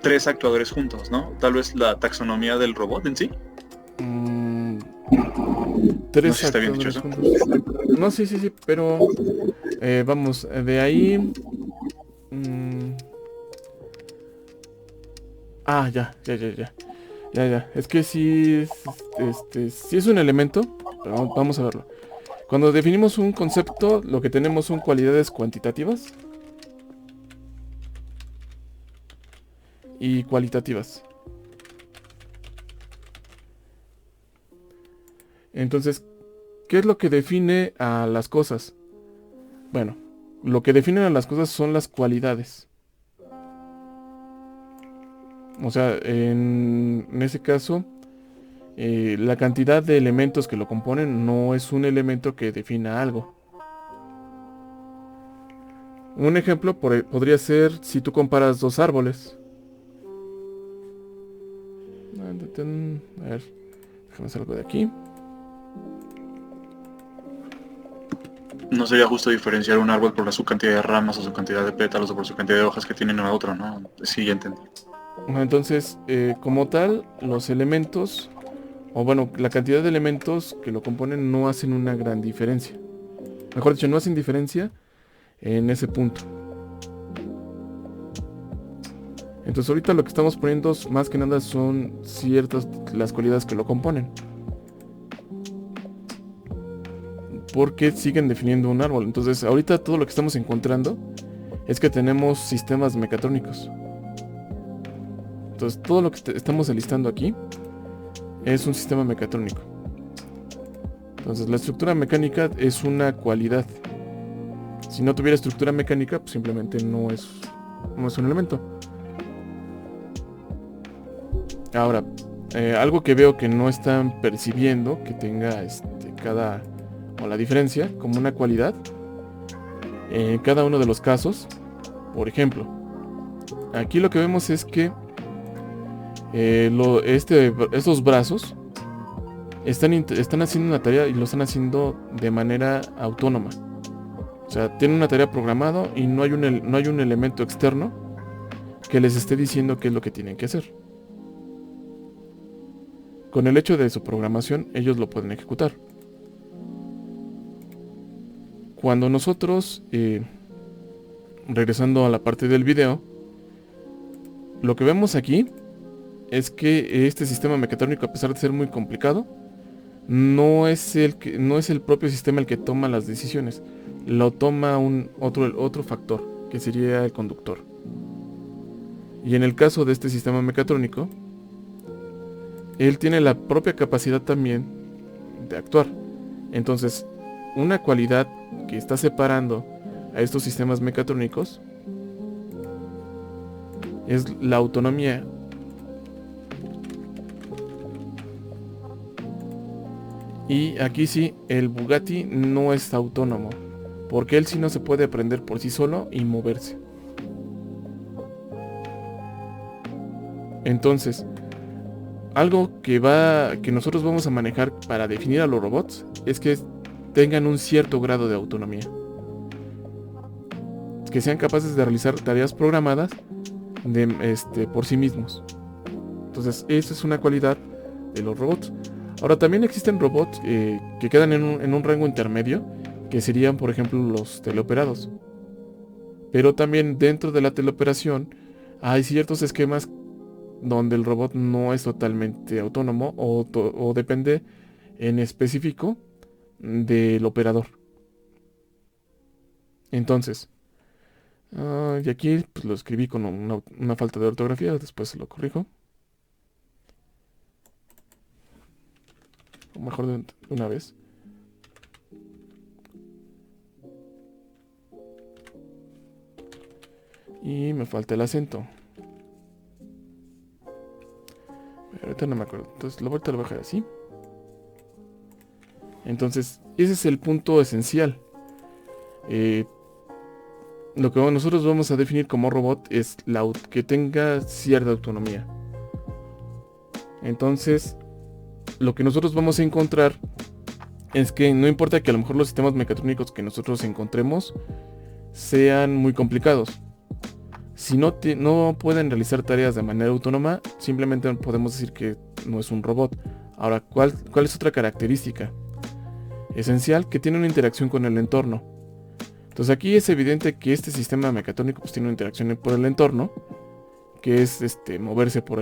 tres actuadores juntos, ¿no? Tal vez la taxonomía del robot en sí. Tres No sé si está bien dicho actuadores eso. juntos. No, sí, pero vamos, de ahí. Ya. Es que sí es un elemento. Pero vamos a verlo. Cuando definimos un concepto, lo que tenemos son cualidades cuantitativas y cualitativas. Entonces, ¿qué es lo que define a las cosas? Bueno, lo que define a las cosas son las cualidades. O sea, en ese caso, la cantidad de elementos que lo componen no es un elemento que defina algo. Un ejemplo podría ser si tú comparas dos árboles. A ver, déjame hacer algo de aquí. No sería justo diferenciar un árbol por su cantidad de ramas o su cantidad de pétalos o por su cantidad de hojas que tienen a otro, ¿no? Sí, ya entendí. Entonces, como tal, los elementos, o bueno, la cantidad de elementos que lo componen no hacen una gran diferencia. Mejor dicho, no hacen diferencia en ese punto. Entonces ahorita lo que estamos poniendo más que nada son ciertas las cualidades que lo componen. Porque siguen definiendo un árbol. Entonces ahorita todo lo que estamos encontrando es que tenemos sistemas mecatrónicos. Entonces todo lo que estamos enlistando aquí es un sistema mecatrónico. Entonces la estructura mecánica es una cualidad. Si no tuviera estructura mecánica, pues simplemente no es un elemento. Ahora, algo que veo que no están percibiendo que tenga o la diferencia como una cualidad en cada uno de los casos. Por ejemplo, aquí lo que vemos es que estos brazos están haciendo una tarea y lo están haciendo de manera autónoma. O sea, tienen una tarea programada y no hay un elemento externo que les esté diciendo qué es lo que tienen que hacer. Con el hecho de su programación, ellos lo pueden ejecutar. Cuando nosotros, regresando a la parte del video, lo que vemos aquí es que este sistema mecatrónico, a pesar de ser muy complicado, no es el propio sistema el que toma las decisiones. Lo toma otro factor, que sería el conductor. Y en el caso de este sistema mecatrónico, él tiene la propia capacidad también de actuar. Entonces, una cualidad que está separando a estos sistemas mecatrónicos es la autonomía. Y aquí sí, el Bugatti no es autónomo, porque él sí no se puede aprender por sí solo y moverse. Entonces, algo que nosotros vamos a manejar para definir a los robots es que tengan un cierto grado de autonomía. Que sean capaces de realizar tareas programadas por sí mismos. Entonces, esa es una cualidad de los robots. Ahora, también existen robots que quedan en un rango intermedio, que serían, por ejemplo, los teleoperados. Pero también dentro de la teleoperación hay ciertos esquemas donde el robot no es totalmente autónomo o depende en específico del operador. Entonces, y aquí pues, lo escribí con una falta de ortografía, después lo corrijo. O mejor de una vez. Y me falta el acento. Pero ahorita no me acuerdo. Entonces ahorita lo voy a dejar así. Entonces, ese es el punto esencial. Lo que nosotros vamos a definir como robot es que tenga cierta autonomía. Entonces, lo que nosotros vamos a encontrar es que no importa que a lo mejor los sistemas mecatrónicos que nosotros encontremos sean muy complicados. Si no pueden realizar tareas de manera autónoma, simplemente podemos decir que no es un robot. Ahora, ¿cuál es otra característica esencial? Que tiene una interacción con el entorno. Entonces aquí es evidente que este sistema mecatrónico pues, tiene una interacción por el entorno, que es moverse por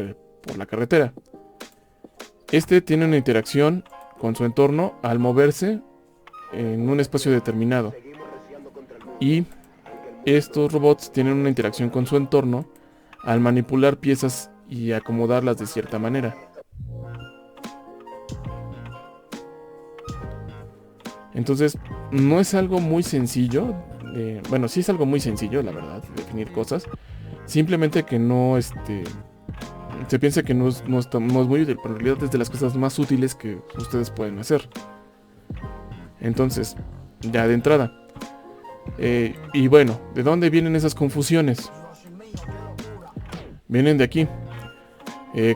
la carretera. Tiene una interacción con su entorno al moverse en un espacio determinado. Y estos robots tienen una interacción con su entorno al manipular piezas y acomodarlas de cierta manera. Entonces, no es algo muy sencillo. Bueno, sí es algo muy sencillo, la verdad, definir cosas. Simplemente que no, se piensa que no es muy útil, pero en realidad es de las cosas más útiles que ustedes pueden hacer. Entonces, ya de entrada. Y bueno, ¿de dónde vienen esas confusiones? Vienen de aquí.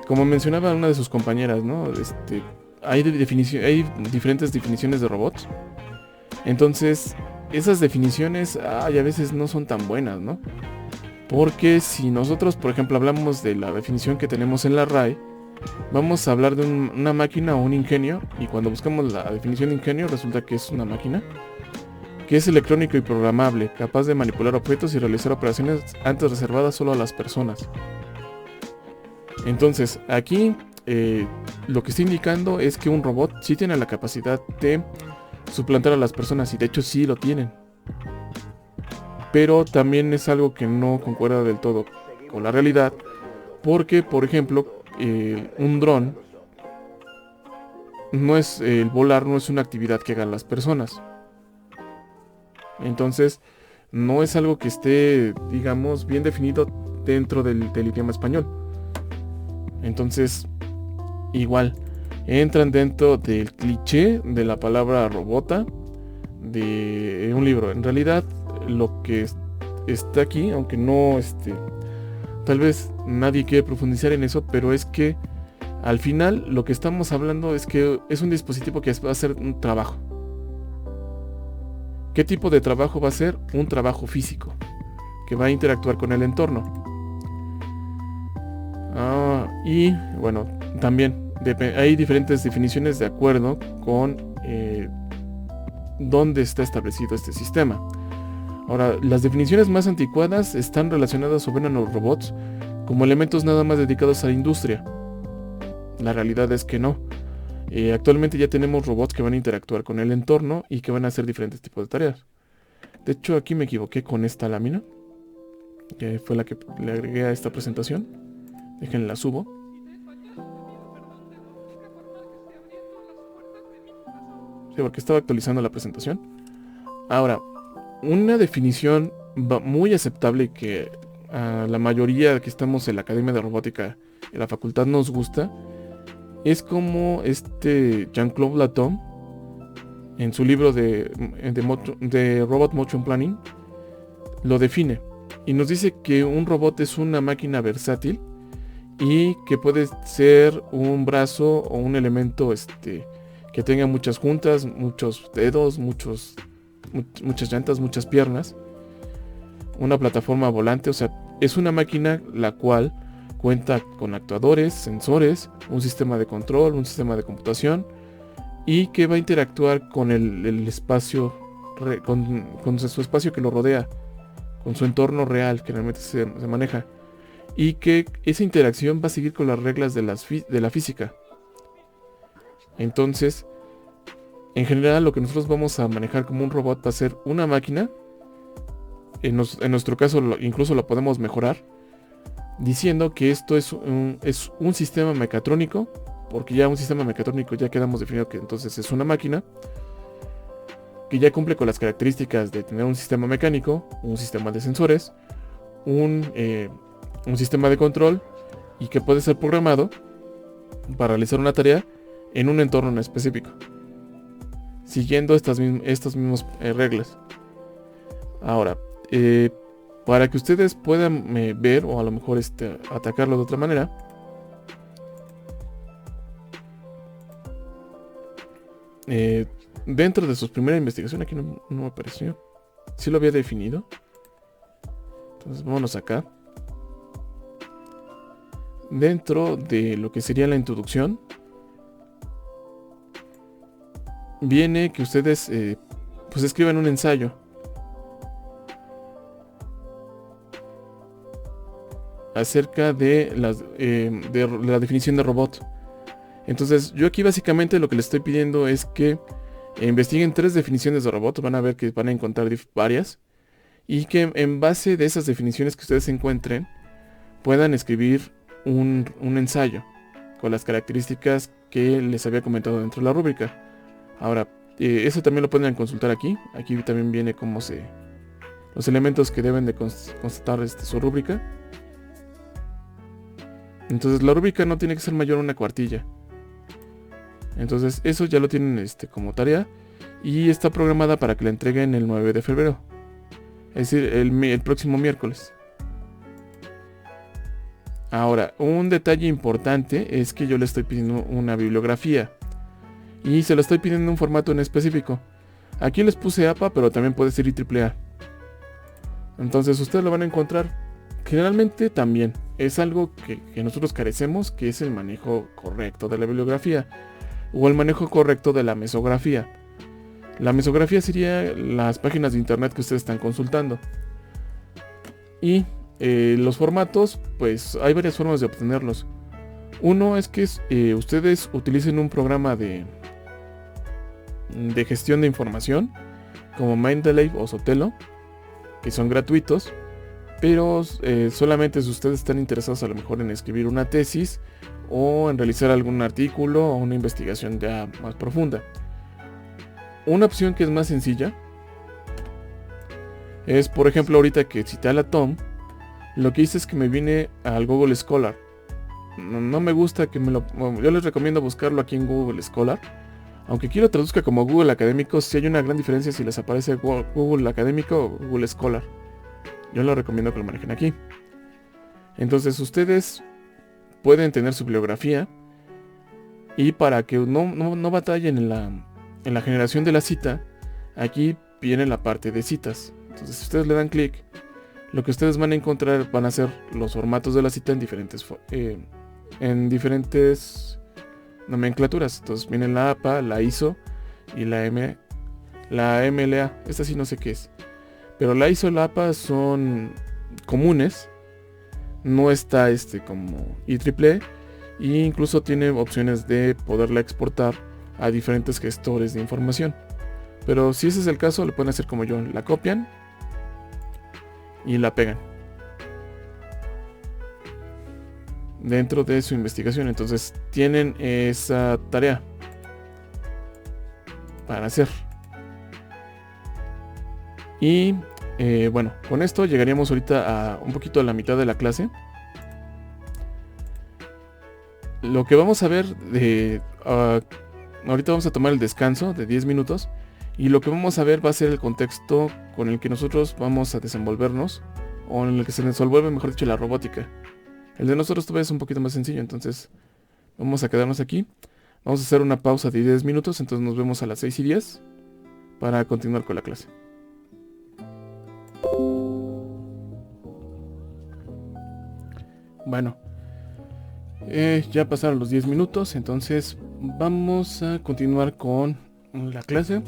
Como mencionaba una de sus compañeras, ¿no? Hay diferentes definiciones de robots. Entonces, esas definiciones a veces no son tan buenas, ¿no? Porque si nosotros, por ejemplo, hablamos de la definición que tenemos en la RAE, vamos a hablar de una máquina o un ingenio, y cuando buscamos la definición de ingenio resulta que es una máquina que es electrónico y programable, capaz de manipular objetos y realizar operaciones antes reservadas solo a las personas. Entonces, aquí lo que está indicando es que un robot sí tiene la capacidad de suplantar a las personas, y de hecho sí lo tienen. Pero también es algo que no concuerda del todo con la realidad, porque, por ejemplo, un dron el volar no es una actividad que hagan las personas. Entonces, no es algo que esté, digamos, bien definido dentro del idioma español. Entonces, igual, entran dentro del cliché de la palabra robota de un libro. En realidad, lo que está aquí, aunque no, tal vez nadie quiere profundizar en eso, pero es que Al final, lo que estamos hablando es que es un dispositivo que va a hacer un trabajo. ¿Qué tipo de trabajo va a ser? Un trabajo físico, que va a interactuar con el entorno. Y bueno, también hay diferentes definiciones de acuerdo con dónde está establecido este sistema. Ahora, las definiciones más anticuadas están relacionadas o ven a los robots como elementos nada más dedicados a la industria. La realidad es que no. Actualmente ya tenemos robots que van a interactuar con el entorno y que van a hacer diferentes tipos de tareas. De hecho, aquí me equivoqué con esta lámina, que fue la que le agregué a esta presentación. Déjenla subo. Sí, porque estaba actualizando la presentación. Ahora, una definición muy aceptable que a la mayoría que estamos en la Academia de Robótica en la facultad nos gusta es como Jean-Claude Latom en su libro de Robot Motion Planning lo define y nos dice que un robot es una máquina versátil y que puede ser un brazo o un elemento que tenga muchas juntas, muchos dedos, muchas llantas, muchas piernas, una plataforma volante. O sea, es una máquina la cual cuenta con actuadores, sensores, un sistema de control, un sistema de computación y que va a interactuar con el espacio, con su espacio que lo rodea, con su entorno real que realmente se maneja, y que esa interacción va a seguir con las reglas de la física. Entonces, en general, lo que nosotros vamos a manejar como un robot va a ser una máquina. En nuestro caso, incluso lo podemos mejorar diciendo que esto es un sistema mecatrónico, porque ya un sistema mecatrónico ya quedamos definido que entonces es una máquina que ya cumple con las características de tener un sistema mecánico, un sistema de sensores, un sistema de control y que puede ser programado para realizar una tarea en un entorno en específico, siguiendo estas mismas reglas. Ahora, para que ustedes puedan ver o a lo mejor atacarlo de otra manera, dentro de su primera investigación, aquí no me apareció, sí lo había definido. Entonces vámonos acá. Dentro de lo que sería la introducción, viene que ustedes pues escriban un ensayo acerca de la definición de robot. Entonces yo aquí básicamente lo que les estoy pidiendo es que investiguen 3 definiciones de robot. Van a ver que van a encontrar varias y que en base de esas definiciones que ustedes encuentren puedan escribir un ensayo con las características que les había comentado dentro de la rúbrica. Ahora, eso también lo pueden consultar aquí. Aquí también viene los elementos que deben de constatar su rúbrica. Entonces la rúbrica no tiene que ser mayor a una cuartilla. Entonces eso ya lo tienen como tarea y está programada para que la entreguen el 9 de febrero. Es decir, el próximo miércoles. Ahora, un detalle importante es que yo le estoy pidiendo una bibliografía y se lo estoy pidiendo en un formato en específico. Aquí les puse APA, pero también puede ser IEEE. Entonces ustedes lo van a encontrar. Generalmente también es algo que nosotros carecemos, que es el manejo correcto de la bibliografía o el manejo correcto de la mesografía. La mesografía sería las páginas de internet que ustedes están consultando. Y los formatos, pues hay varias formas de obtenerlos. Uno es que ustedes utilicen un programa de gestión de información como Mendeley o Sotelo, que son gratuitos, pero solamente si ustedes están interesados a lo mejor en escribir una tesis o en realizar algún artículo o una investigación ya más profunda. Una opción que es más sencilla es, por ejemplo, ahorita que cité a la Tom, lo que hice es que me vine al Google Scholar. No me gusta yo les recomiendo buscarlo aquí en Google Scholar. Aunque aquí lo traduzca como Google Académico, sí hay una gran diferencia si les aparece Google Académico o Google Scholar. Yo les recomiendo que lo manejen aquí. Entonces ustedes pueden tener su bibliografía Y para que no batallen en la generación de la cita, aquí viene la parte de citas. Entonces si ustedes le dan clic, lo que ustedes van a encontrar van a ser los formatos de la cita en diferentes nomenclaturas. Entonces viene la APA, la ISO y la MLA. Esta sí no sé qué es. Pero la ISO y la APA son comunes. No está como IEEE. E incluso tiene opciones de poderla exportar a diferentes gestores de información. Pero si ese es el caso, lo pueden hacer como yo. La copian y la pegan dentro de su investigación. Entonces tienen esa tarea para hacer. Y bueno, con esto llegaríamos ahorita a un poquito a la mitad de la clase. Lo que vamos a ver ahorita vamos a tomar el descanso de 10 minutos. Y lo que vamos a ver va a ser el contexto con el que nosotros vamos a desenvolvernos, o en el que se desenvuelve, mejor dicho, la robótica. El de nosotros todavía es un poquito más sencillo, entonces vamos a quedarnos aquí. Vamos a hacer una pausa de 10 minutos, entonces nos vemos a las 6:10 para continuar con la clase. Bueno, ya pasaron los 10 minutos, entonces vamos a continuar con la clase.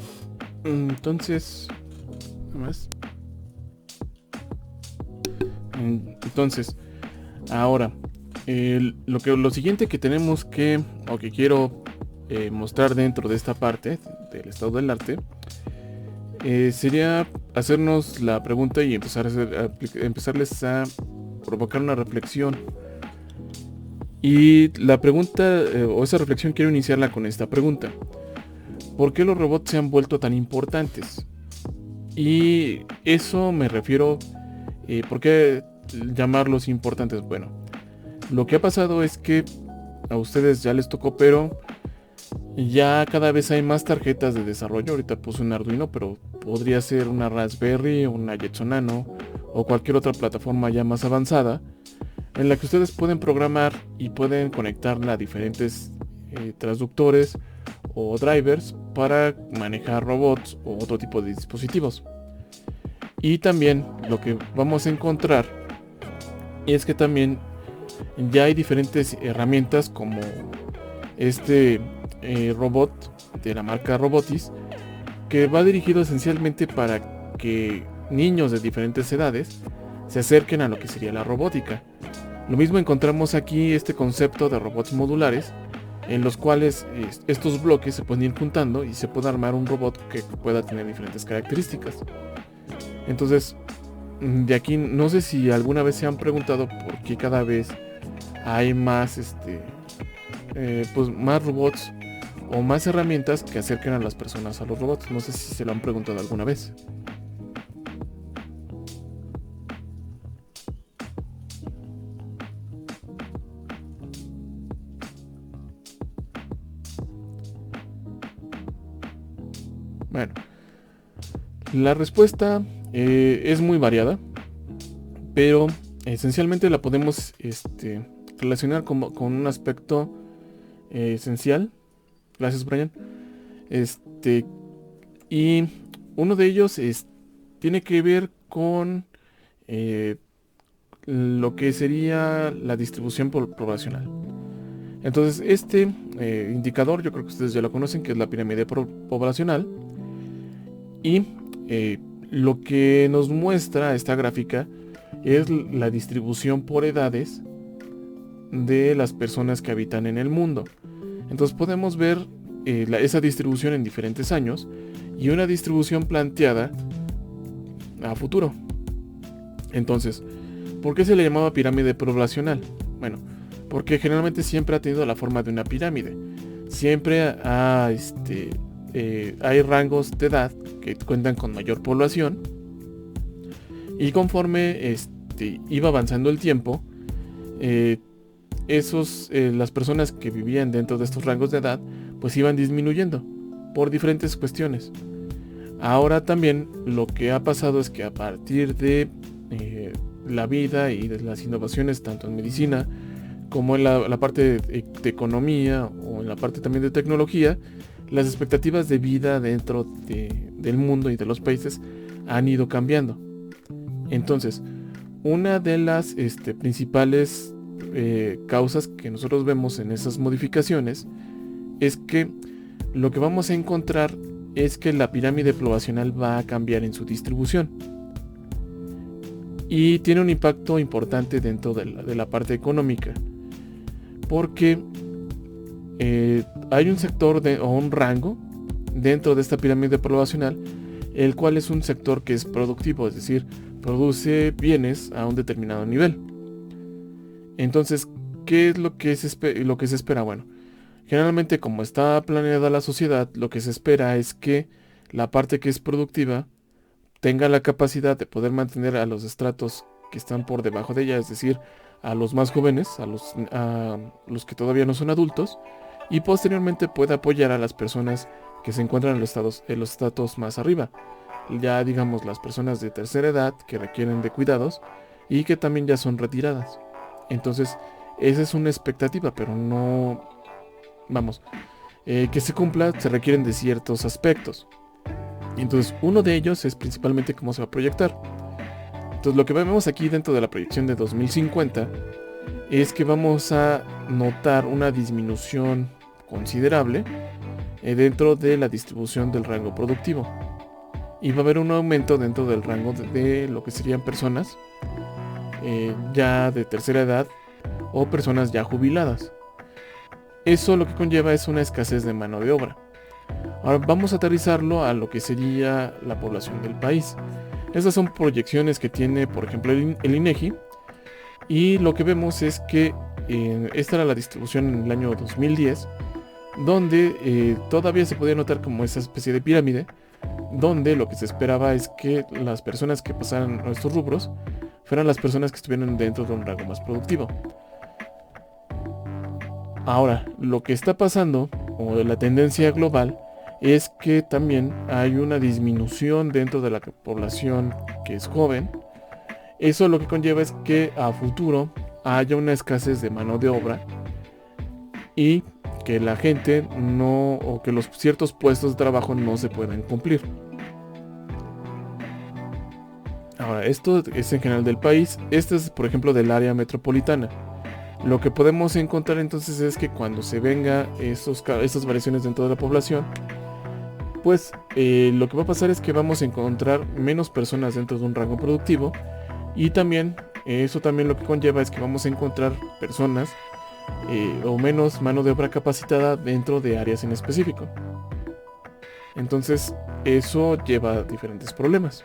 Entonces, ahora lo siguiente que tenemos que quiero mostrar dentro de esta parte del estado del arte sería hacernos la pregunta y empezarles a provocar una reflexión. Y la pregunta o esa reflexión quiero iniciarla con esta pregunta: ¿por qué los robots se han vuelto tan importantes? Y eso me refiero, ¿por qué llamarlos importantes? Bueno, lo que ha pasado es que a ustedes ya les tocó, pero ya cada vez hay más tarjetas de desarrollo. Ahorita puse un Arduino, pero podría ser una Raspberry, una Jetson Nano o cualquier otra plataforma ya más avanzada, en la que ustedes pueden programar y pueden conectarla a diferentes transductores o drivers para manejar robots o otro tipo de dispositivos. Y también lo que vamos a encontrar es que también ya hay diferentes herramientas, como este robot de la marca Robotis, que va dirigido esencialmente para que niños de diferentes edades se acerquen a lo que sería la robótica. Lo mismo encontramos aquí este concepto de robots modulares, en los cuales estos bloques se pueden ir juntando y se puede armar un robot que pueda tener diferentes características. Entonces, de aquí no sé si alguna vez se han preguntado por qué cada vez hay más pues más robots o más herramientas que acerquen a las personas a los robots. No sé si se lo han preguntado alguna vez. Bueno, la respuesta es muy variada, pero esencialmente la podemos relacionar con un aspecto esencial. Gracias, Brian. Y uno de ellos tiene que ver con lo que sería la distribución poblacional. Entonces, este indicador, yo creo que ustedes ya lo conocen, que es la pirámide poblacional. Y lo que nos muestra esta gráfica es la distribución por edades de las personas que habitan en el mundo. Entonces podemos ver esa distribución en diferentes años y una distribución planteada a futuro. Entonces, ¿por qué se le llamaba pirámide poblacional? Bueno, porque generalmente siempre ha tenido la forma de una pirámide. Siempre hay rangos de edad que cuentan con mayor población, y conforme iba avanzando el tiempo, las personas que vivían dentro de estos rangos de edad pues iban disminuyendo por diferentes cuestiones. Ahora también lo que ha pasado es que a partir de la vida y de las innovaciones tanto en medicina como en la parte de economía o en la parte también de tecnología, las expectativas de vida dentro del mundo y de los países han ido cambiando. Entonces, una de las principales causas que nosotros vemos en esas modificaciones es que lo que vamos a encontrar es que la pirámide poblacional va a cambiar en su distribución y tiene un impacto importante dentro de la parte económica, porque hay un sector o un rango dentro de esta pirámide poblacional, el cual es un sector que es productivo, es decir, produce bienes a un determinado nivel. Entonces, ¿qué es lo que se espera? Bueno, generalmente, como está planeada la sociedad, lo que se espera es que la parte que es productiva tenga la capacidad de poder mantener a los estratos que están por debajo de ella, es decir, a los más jóvenes, a los que todavía no son adultos, y posteriormente pueda apoyar a las personas que se encuentran en los estratos más arriba, ya digamos las personas de tercera edad que requieren de cuidados y que también ya son retiradas. Entonces, esa es una expectativa, pero no, vamos, que se cumpla se requieren de ciertos aspectos. Entonces, uno de ellos es principalmente cómo se va a proyectar. Entonces, lo que vemos aquí dentro de la proyección de 2050 es que vamos a notar una disminución considerable dentro de la distribución del rango productivo. Y va a haber un aumento dentro del rango de lo que serían personas ya de tercera edad o personas ya jubiladas. Eso lo que conlleva es una escasez de mano de obra. Ahora vamos a aterrizarlo a lo que sería la población del país. Estas son proyecciones que tiene, por ejemplo, el INEGI. Y lo que vemos es que esta era la distribución en el año 2010, donde todavía se podía notar como esa especie de pirámide, donde lo que se esperaba es que las personas que pasaran estos rubros fueran las personas que estuvieran dentro de un rango más productivo. Ahora, lo que está pasando, o la tendencia global, es que también hay una disminución dentro de la población que es joven. Eso lo que conlleva es que a futuro haya una escasez de mano de obra y que la gente no, o que los ciertos puestos de trabajo no se puedan cumplir. Ahora, esto es en general del país. Este es, por ejemplo, del área metropolitana. Lo que podemos encontrar entonces es que cuando se venga estas variaciones dentro de la población, pues lo que va a pasar es que vamos a encontrar menos personas dentro de un rango productivo, y también eso también lo que conlleva es que vamos a encontrar personas o menos mano de obra capacitada dentro de áreas en específico. Entonces eso lleva a diferentes problemas,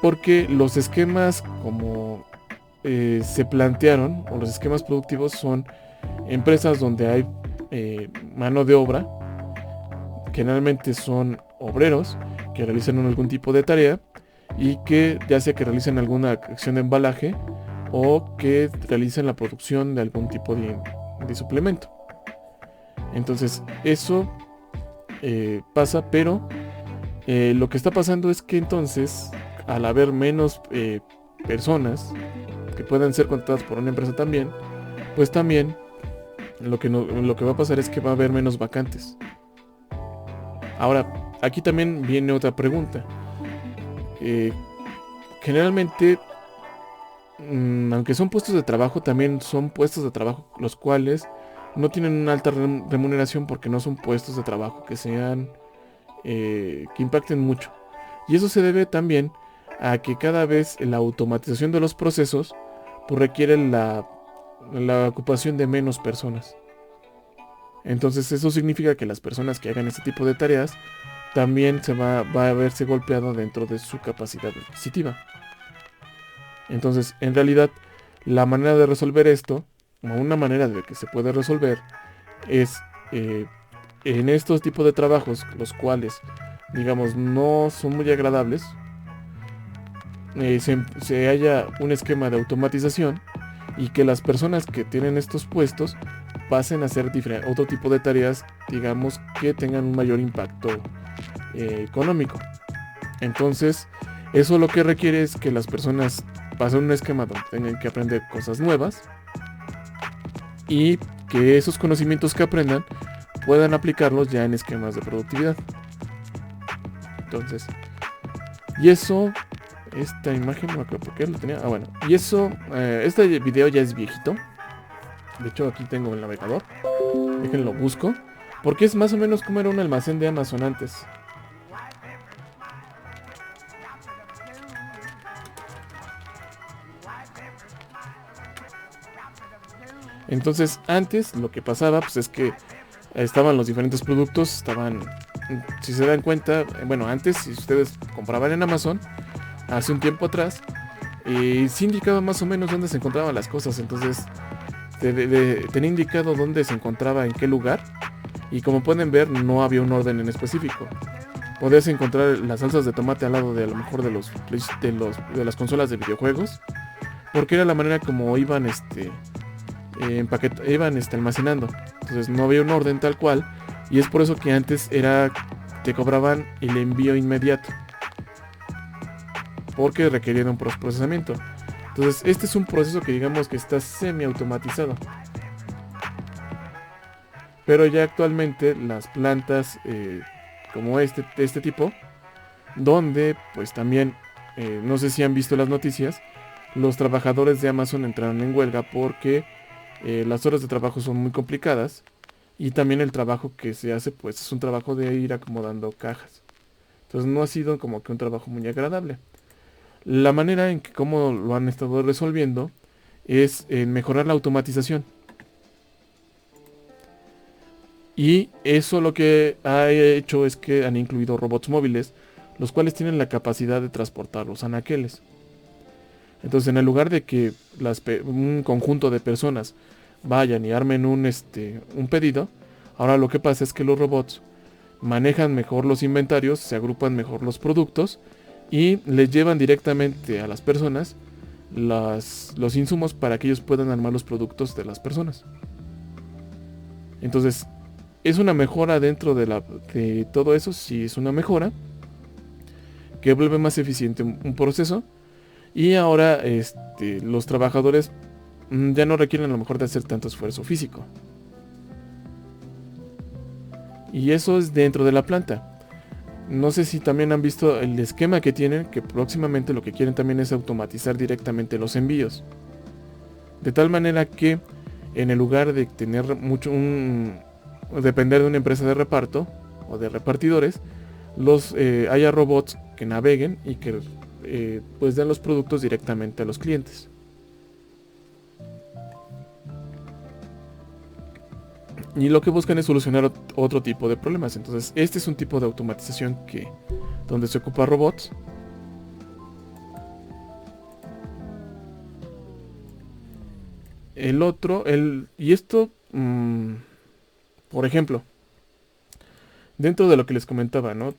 porque los esquemas como se plantearon, o los esquemas productivos, son empresas donde hay mano de obra. Generalmente son obreros que realizan algún tipo de tarea, y que ya sea que realicen alguna acción de embalaje o que realicen la producción de algún tipo de suplemento. Entonces eso pasa, pero lo que está pasando es que entonces, al haber menos personas que puedan ser contratadas por una empresa también, pues también lo que va a pasar es que va a haber menos vacantes. Ahora, aquí también viene otra pregunta. Generalmente, aunque son puestos de trabajo, también son puestos de trabajo los cuales no tienen una alta remuneración, porque no son puestos de trabajo que sean que impacten mucho. Y eso se debe también a que cada vez la automatización de los procesos pues requiere la ocupación de menos personas. Entonces eso significa que las personas que hagan este tipo de tareas también va a verse golpeado dentro de su capacidad adquisitiva. Entonces, en realidad, la manera de resolver esto, o una manera de que se puede resolver, es en estos tipos de trabajos, los cuales, digamos, no son muy agradables, se haya un esquema de automatización, y que las personas que tienen estos puestos pasen a hacer otro tipo de tareas, digamos, que tengan un mayor impacto económico. Entonces, eso lo que requiere es que las personas pasen un esquema donde tengan que aprender cosas nuevas, y que esos conocimientos que aprendan puedan aplicarlos ya en esquemas de productividad. Entonces, y eso, esta imagen, no me acuerdo por qué lo tenía. Ah, bueno, y eso, este video ya es viejito. De hecho, aquí tengo el navegador. Déjenlo busco. Porque es más o menos como era un almacén de Amazon antes. Entonces, antes lo que pasaba pues es que estaban los diferentes productos, estaban, si se dan cuenta, bueno, antes si ustedes compraban en Amazon, hace un tiempo atrás, sí indicaba más o menos dónde se encontraban las cosas, entonces tenía indicado dónde se encontraba, en qué lugar, y como pueden ver, no había un orden en específico. Podías encontrar las salsas de tomate al lado de a lo mejor de las consolas de videojuegos, porque era la manera como iban almacenando. Entonces no había un orden tal cual, y es por eso que antes te cobraban el envío inmediato, porque requerían un procesamiento. Entonces este es un proceso que digamos que está semi automatizado, pero ya actualmente las plantas como este tipo, donde pues también no sé si han visto las noticias, los trabajadores de Amazon entraron en huelga porque las horas de trabajo son muy complicadas, y también el trabajo que se hace pues es un trabajo de ir acomodando cajas. Entonces no ha sido como que un trabajo muy agradable. La manera en que cómo lo han estado resolviendo es en mejorar la automatización. Y eso lo que ha hecho es que han incluido robots móviles, los cuales tienen la capacidad de transportar los anaqueles. Entonces, en el lugar de que un conjunto de personas vayan y armen un pedido, ahora lo que pasa es que los robots manejan mejor los inventarios, se agrupan mejor los productos y les llevan directamente a las personas los insumos para que ellos puedan armar los productos de las personas. Entonces, es una mejora dentro de todo eso, sí es una mejora que vuelve más eficiente un proceso. Y ahora los trabajadores ya no requieren a lo mejor de hacer tanto esfuerzo físico. Y eso es dentro de la planta. No sé si también han visto el esquema que tienen, que próximamente lo que quieren también es automatizar directamente los envíos. De tal manera que en el lugar de tener depender de una empresa de reparto o de repartidores, haya robots que naveguen y que pues den los productos directamente a los clientes. Y lo que buscan es solucionar otro tipo de problemas. Entonces este es un tipo de automatización donde se ocupa robots. El otro, y esto, por ejemplo, dentro de lo que les comentaba, ¿no?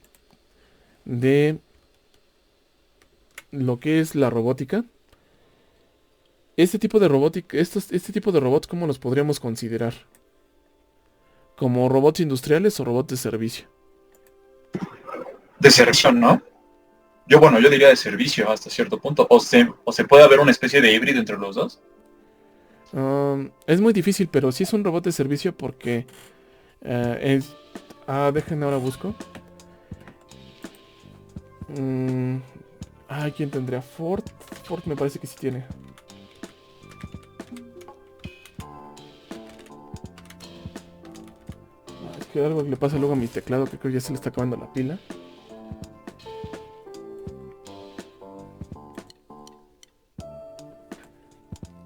De lo que es la robótica. Este tipo de robótica, este tipo de robots, ¿cómo los podríamos considerar? ¿Como robots industriales o robots de servicio? De servicio, ¿no? Yo diría de servicio hasta cierto punto. O se puede haber una especie de híbrido entre los dos. Es muy difícil, pero sí es un robot de servicio porque déjenme ahora busco. ¿Quién tendría? Ford me parece que sí tiene. Es que algo le pasa luego a mi teclado, que creo que ya se le está acabando la pila.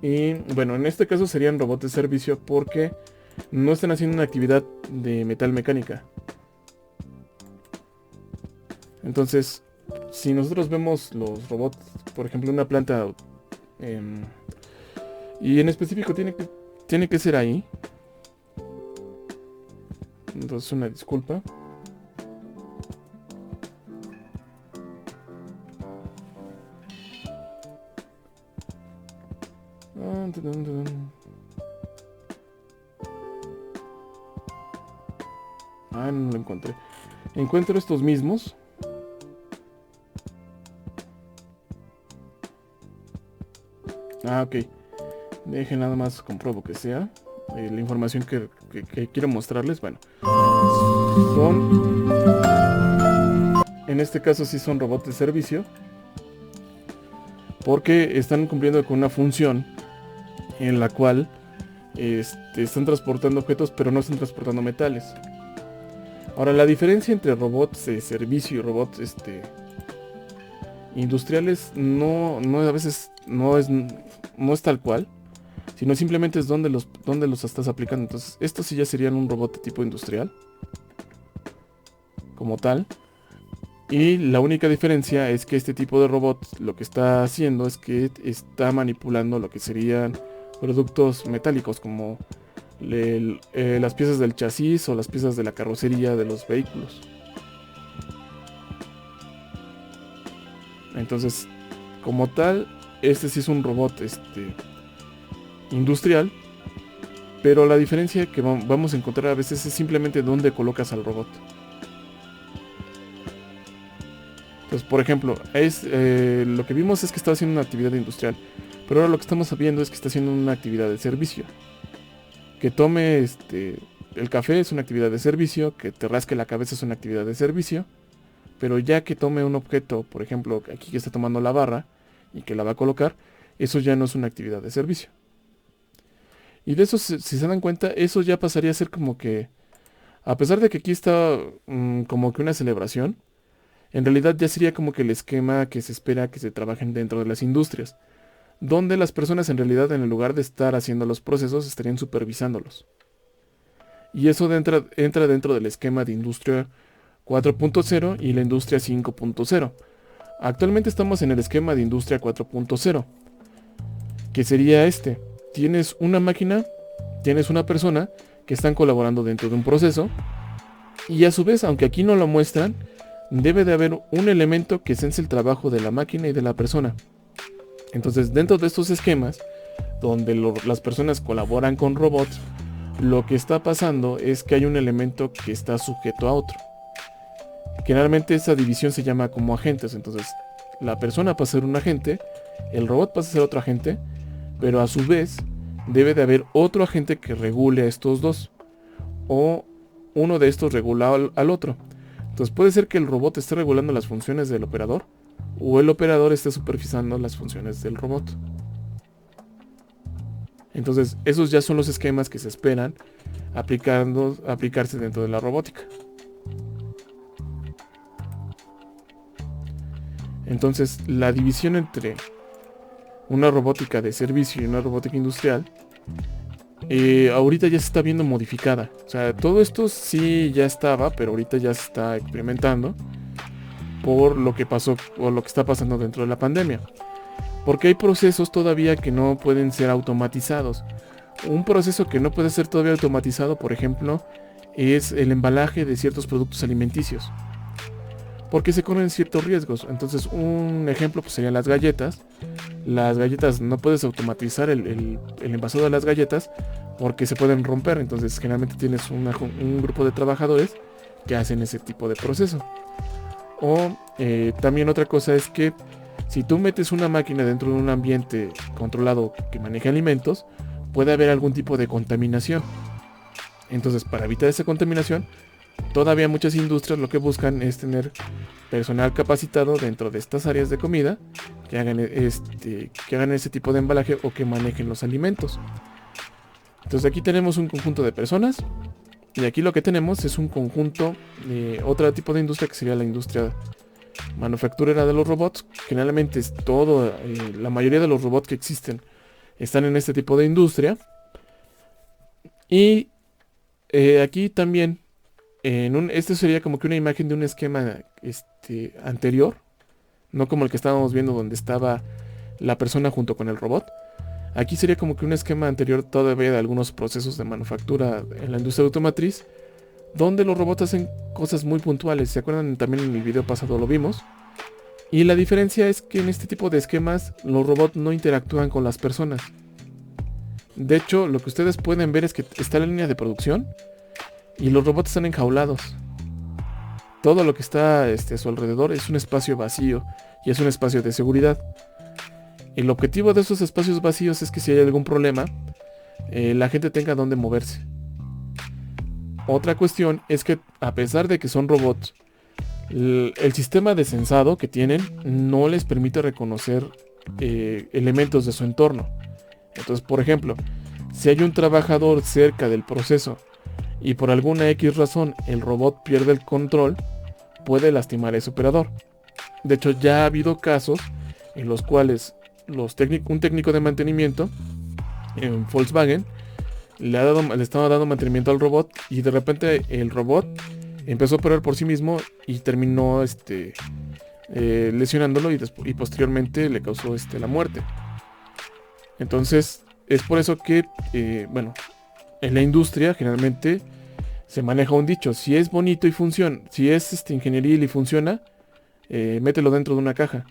Y bueno, en este caso serían robots de servicio porque no están haciendo una actividad de metal mecánica. Entonces, si nosotros vemos los robots, por ejemplo, una planta, y en específico tiene que ser ahí. Entonces, una disculpa. No lo encontré. Encuentro estos mismos. Ok. Deje nada más compruebo que sea. la información que quiero mostrarles, bueno, son, en este caso sí son robots de servicio, porque están cumpliendo con una función en la cual están transportando objetos, pero no están transportando metales. Ahora, la diferencia entre robots de servicio y robots industriales a veces no es tal cual, sino simplemente es donde los estás aplicando. Entonces, estos sí ya serían un robot de tipo industrial, como tal. Y la única diferencia es que este tipo de robot lo que está haciendo es que está manipulando lo que serían productos metálicos, como las piezas del chasis o las piezas de la carrocería de los vehículos. Entonces, como tal, este sí es un robot industrial, pero la diferencia que vamos a encontrar a veces es simplemente dónde colocas al robot. Entonces, por ejemplo, lo que vimos es que estaba haciendo una actividad industrial, pero ahora lo que estamos viendo es que está haciendo una actividad de servicio. Que tome el café es una actividad de servicio, que te rasque la cabeza es una actividad de servicio, pero ya que tome un objeto, por ejemplo, aquí que está tomando la barra y que la va a colocar, eso ya no es una actividad de servicio. Y de eso, si se dan cuenta, eso ya pasaría a ser como que, a pesar de que aquí está como que una celebración, en realidad ya sería como que el esquema que se espera que se trabajen dentro de las industrias, donde las personas en realidad, en lugar de estar haciendo los procesos, estarían supervisándolos. Y eso entra dentro del esquema de industria 4.0 y la industria 5.0. Actualmente estamos en el esquema de industria 4.0, que sería tienes una máquina, tienes una persona que están colaborando dentro de un proceso, y a su vez, aunque aquí no lo muestran, debe de haber un elemento que sense el trabajo de la máquina y de la persona. Entonces, dentro de estos esquemas, donde las personas colaboran con robots, lo que está pasando es que hay un elemento que está sujeto a otro. Generalmente esa división se llama como agentes. Entonces, la persona pasa a ser un agente, el robot pasa a ser otro agente, pero a su vez debe de haber otro agente que regule a estos dos, o uno de estos regula al otro. Entonces puede ser que el robot esté regulando las funciones del operador, o el operador esté supervisando las funciones del robot. Entonces esos ya son los esquemas que se esperan aplicarse dentro de la robótica. Entonces la división entre una robótica de servicio y una robótica industrial ahorita ya se está viendo modificada. O sea, todo esto sí ya estaba, pero ahorita ya se está experimentando por lo que pasó o lo que está pasando dentro de la pandemia. Porque hay procesos todavía que no pueden ser automatizados. Un proceso que no puede ser todavía automatizado, por ejemplo, es el embalaje de ciertos productos alimenticios, porque se corren ciertos riesgos. Entonces un ejemplo pues serían las galletas. Las galletas no puedes automatizar el envasado de las galletas porque se pueden romper. Entonces generalmente tienes un grupo de trabajadores que hacen ese tipo de proceso. O también otra cosa es que si tú metes una máquina dentro de un ambiente controlado que maneje alimentos, puede haber algún tipo de contaminación. Entonces, para evitar esa contaminación, todavía muchas industrias lo que buscan es tener personal capacitado dentro de estas áreas de comida que hagan ese tipo de embalaje o que manejen los alimentos. Entonces aquí tenemos un conjunto de personas, y aquí lo que tenemos es un conjunto de otro tipo de industria que sería la industria manufacturera de los robots. Generalmente es la mayoría de los robots que existen están en este tipo de industria. Y aquí también este sería como que una imagen de un esquema anterior, no como el que estábamos viendo donde estaba la persona junto con el robot. Aquí sería como que un esquema anterior todavía de algunos procesos de manufactura en la industria automotriz, donde los robots hacen cosas muy puntuales. ¿Se acuerdan? También en el video pasado lo vimos. Y la diferencia es que en este tipo de esquemas los robots no interactúan con las personas. De hecho, lo que ustedes pueden ver es que está la línea de producción y los robots están enjaulados. Todo lo que está a su alrededor es un espacio vacío y es un espacio de seguridad. El objetivo de esos espacios vacíos es que si hay algún problema, la gente tenga dónde moverse. Otra cuestión es que a pesar de que son robots, el sistema de sensado que tienen no les permite reconocer elementos de su entorno. Entonces, por ejemplo, si hay un trabajador cerca del proceso y por alguna X razón el robot pierde el control, puede lastimar a ese operador. De hecho, ya ha habido casos en los cuales un técnico de mantenimiento en Volkswagen le estaba dando mantenimiento al robot y de repente el robot empezó a operar por sí mismo y terminó lesionándolo y posteriormente le causó la muerte. Entonces es por eso que en la industria generalmente se maneja un dicho: si es bonito y funciona, si es ingenieril y funciona, mételo dentro de una caja,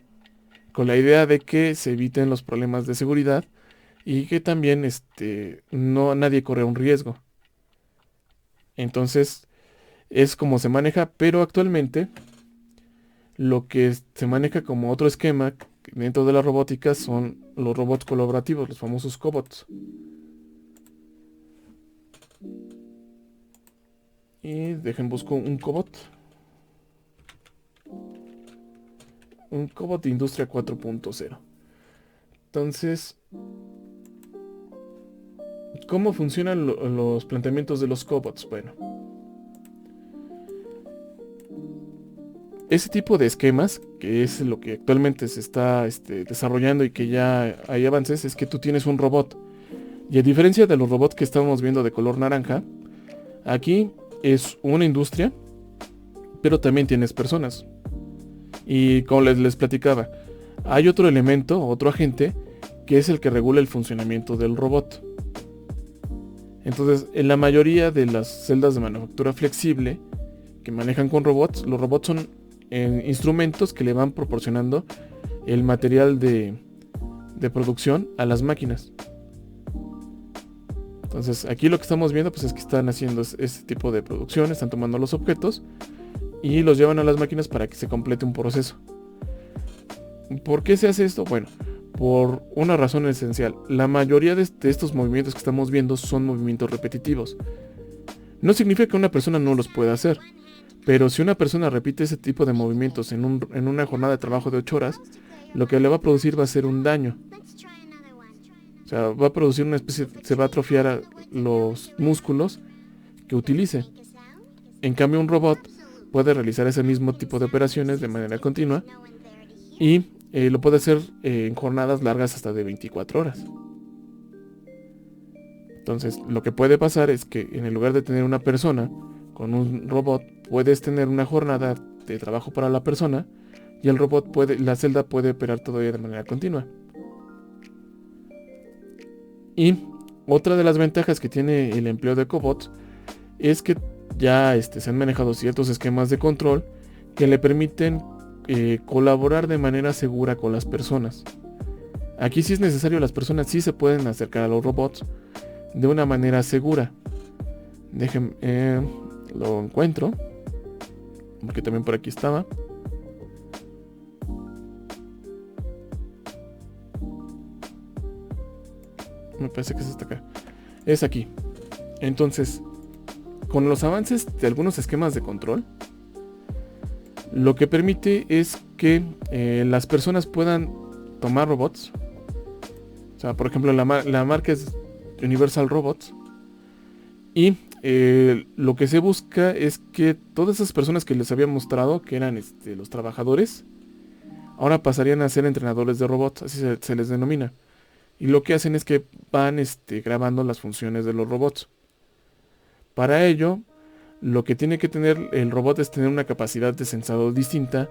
con la idea de que se eviten los problemas de seguridad y que también nadie corre un riesgo. Entonces es como se maneja, pero actualmente lo que se maneja como otro esquema dentro de la robótica son los robots colaborativos, los famosos cobots. Y busco un cobot. Un cobot de industria 4.0. Entonces, ¿cómo funcionan los planteamientos de los cobots? Bueno, ese tipo de esquemas, que es lo que actualmente se está desarrollando y que ya hay avances, es que tú tienes un robot. Y a diferencia de los robots que estábamos viendo de color naranja, aquí es una industria, pero también tienes personas. Y como les platicaba, hay otro elemento, otro agente, que es el que regula el funcionamiento del robot. Entonces, en la mayoría de las celdas de manufactura flexible que manejan con robots, los robots son instrumentos que le van proporcionando el material de producción a las máquinas. Entonces aquí lo que estamos viendo pues es que están haciendo este tipo de producción, están tomando los objetos y los llevan a las máquinas para que se complete un proceso. ¿Por qué se hace esto? Bueno, por una razón esencial. La mayoría de estos movimientos que estamos viendo son movimientos repetitivos. No significa que una persona no los pueda hacer, pero si una persona repite ese tipo de movimientos en una jornada de trabajo de 8 horas, lo que le va a producir va a ser un daño. O sea, va a producir se va a atrofiar los músculos que utilice. En cambio, un robot puede realizar ese mismo tipo de operaciones de manera continua y lo puede hacer en jornadas largas hasta de 24 horas. Entonces, lo que puede pasar es que en el lugar de tener una persona con un robot, puedes tener una jornada de trabajo para la persona y la celda puede operar todavía de manera continua. Y otra de las ventajas que tiene el empleo de cobots es que ya se han manejado ciertos esquemas de control que le permiten colaborar de manera segura con las personas. Aquí si es necesario, las personas sí se pueden acercar a los robots de una manera segura. Déjenme, lo encuentro, porque también por aquí estaba. Me parece que es hasta acá. Es aquí. Entonces, con los avances de algunos esquemas de control, lo que permite es que las personas puedan tomar robots. O sea, por ejemplo, la marca es Universal Robots. Y lo que se busca es que todas esas personas que les había mostrado, que eran los trabajadores, ahora pasarían a ser entrenadores de robots, así se les denomina. Y lo que hacen es que van grabando las funciones de los robots. Para ello, lo que tiene que tener el robot es tener una capacidad de sensado distinta,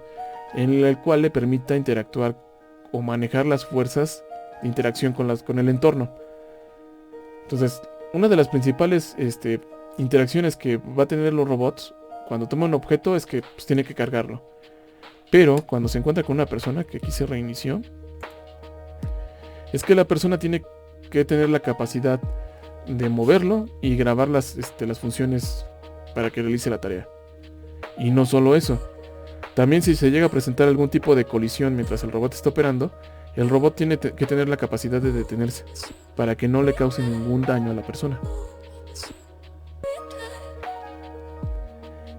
en la cual le permita interactuar o manejar las fuerzas de interacción con el entorno. Entonces, una de las principales interacciones que va a tener los robots cuando toma un objeto es que pues, tiene que cargarlo. Pero cuando se encuentra con una persona, que aquí se reinició, es que la persona tiene que tener la capacidad de moverlo y grabar las funciones para que realice la tarea. Y no solo eso, también si se llega a presentar algún tipo de colisión mientras el robot está operando, el robot tiene que tener la capacidad de detenerse para que no le cause ningún daño a la persona.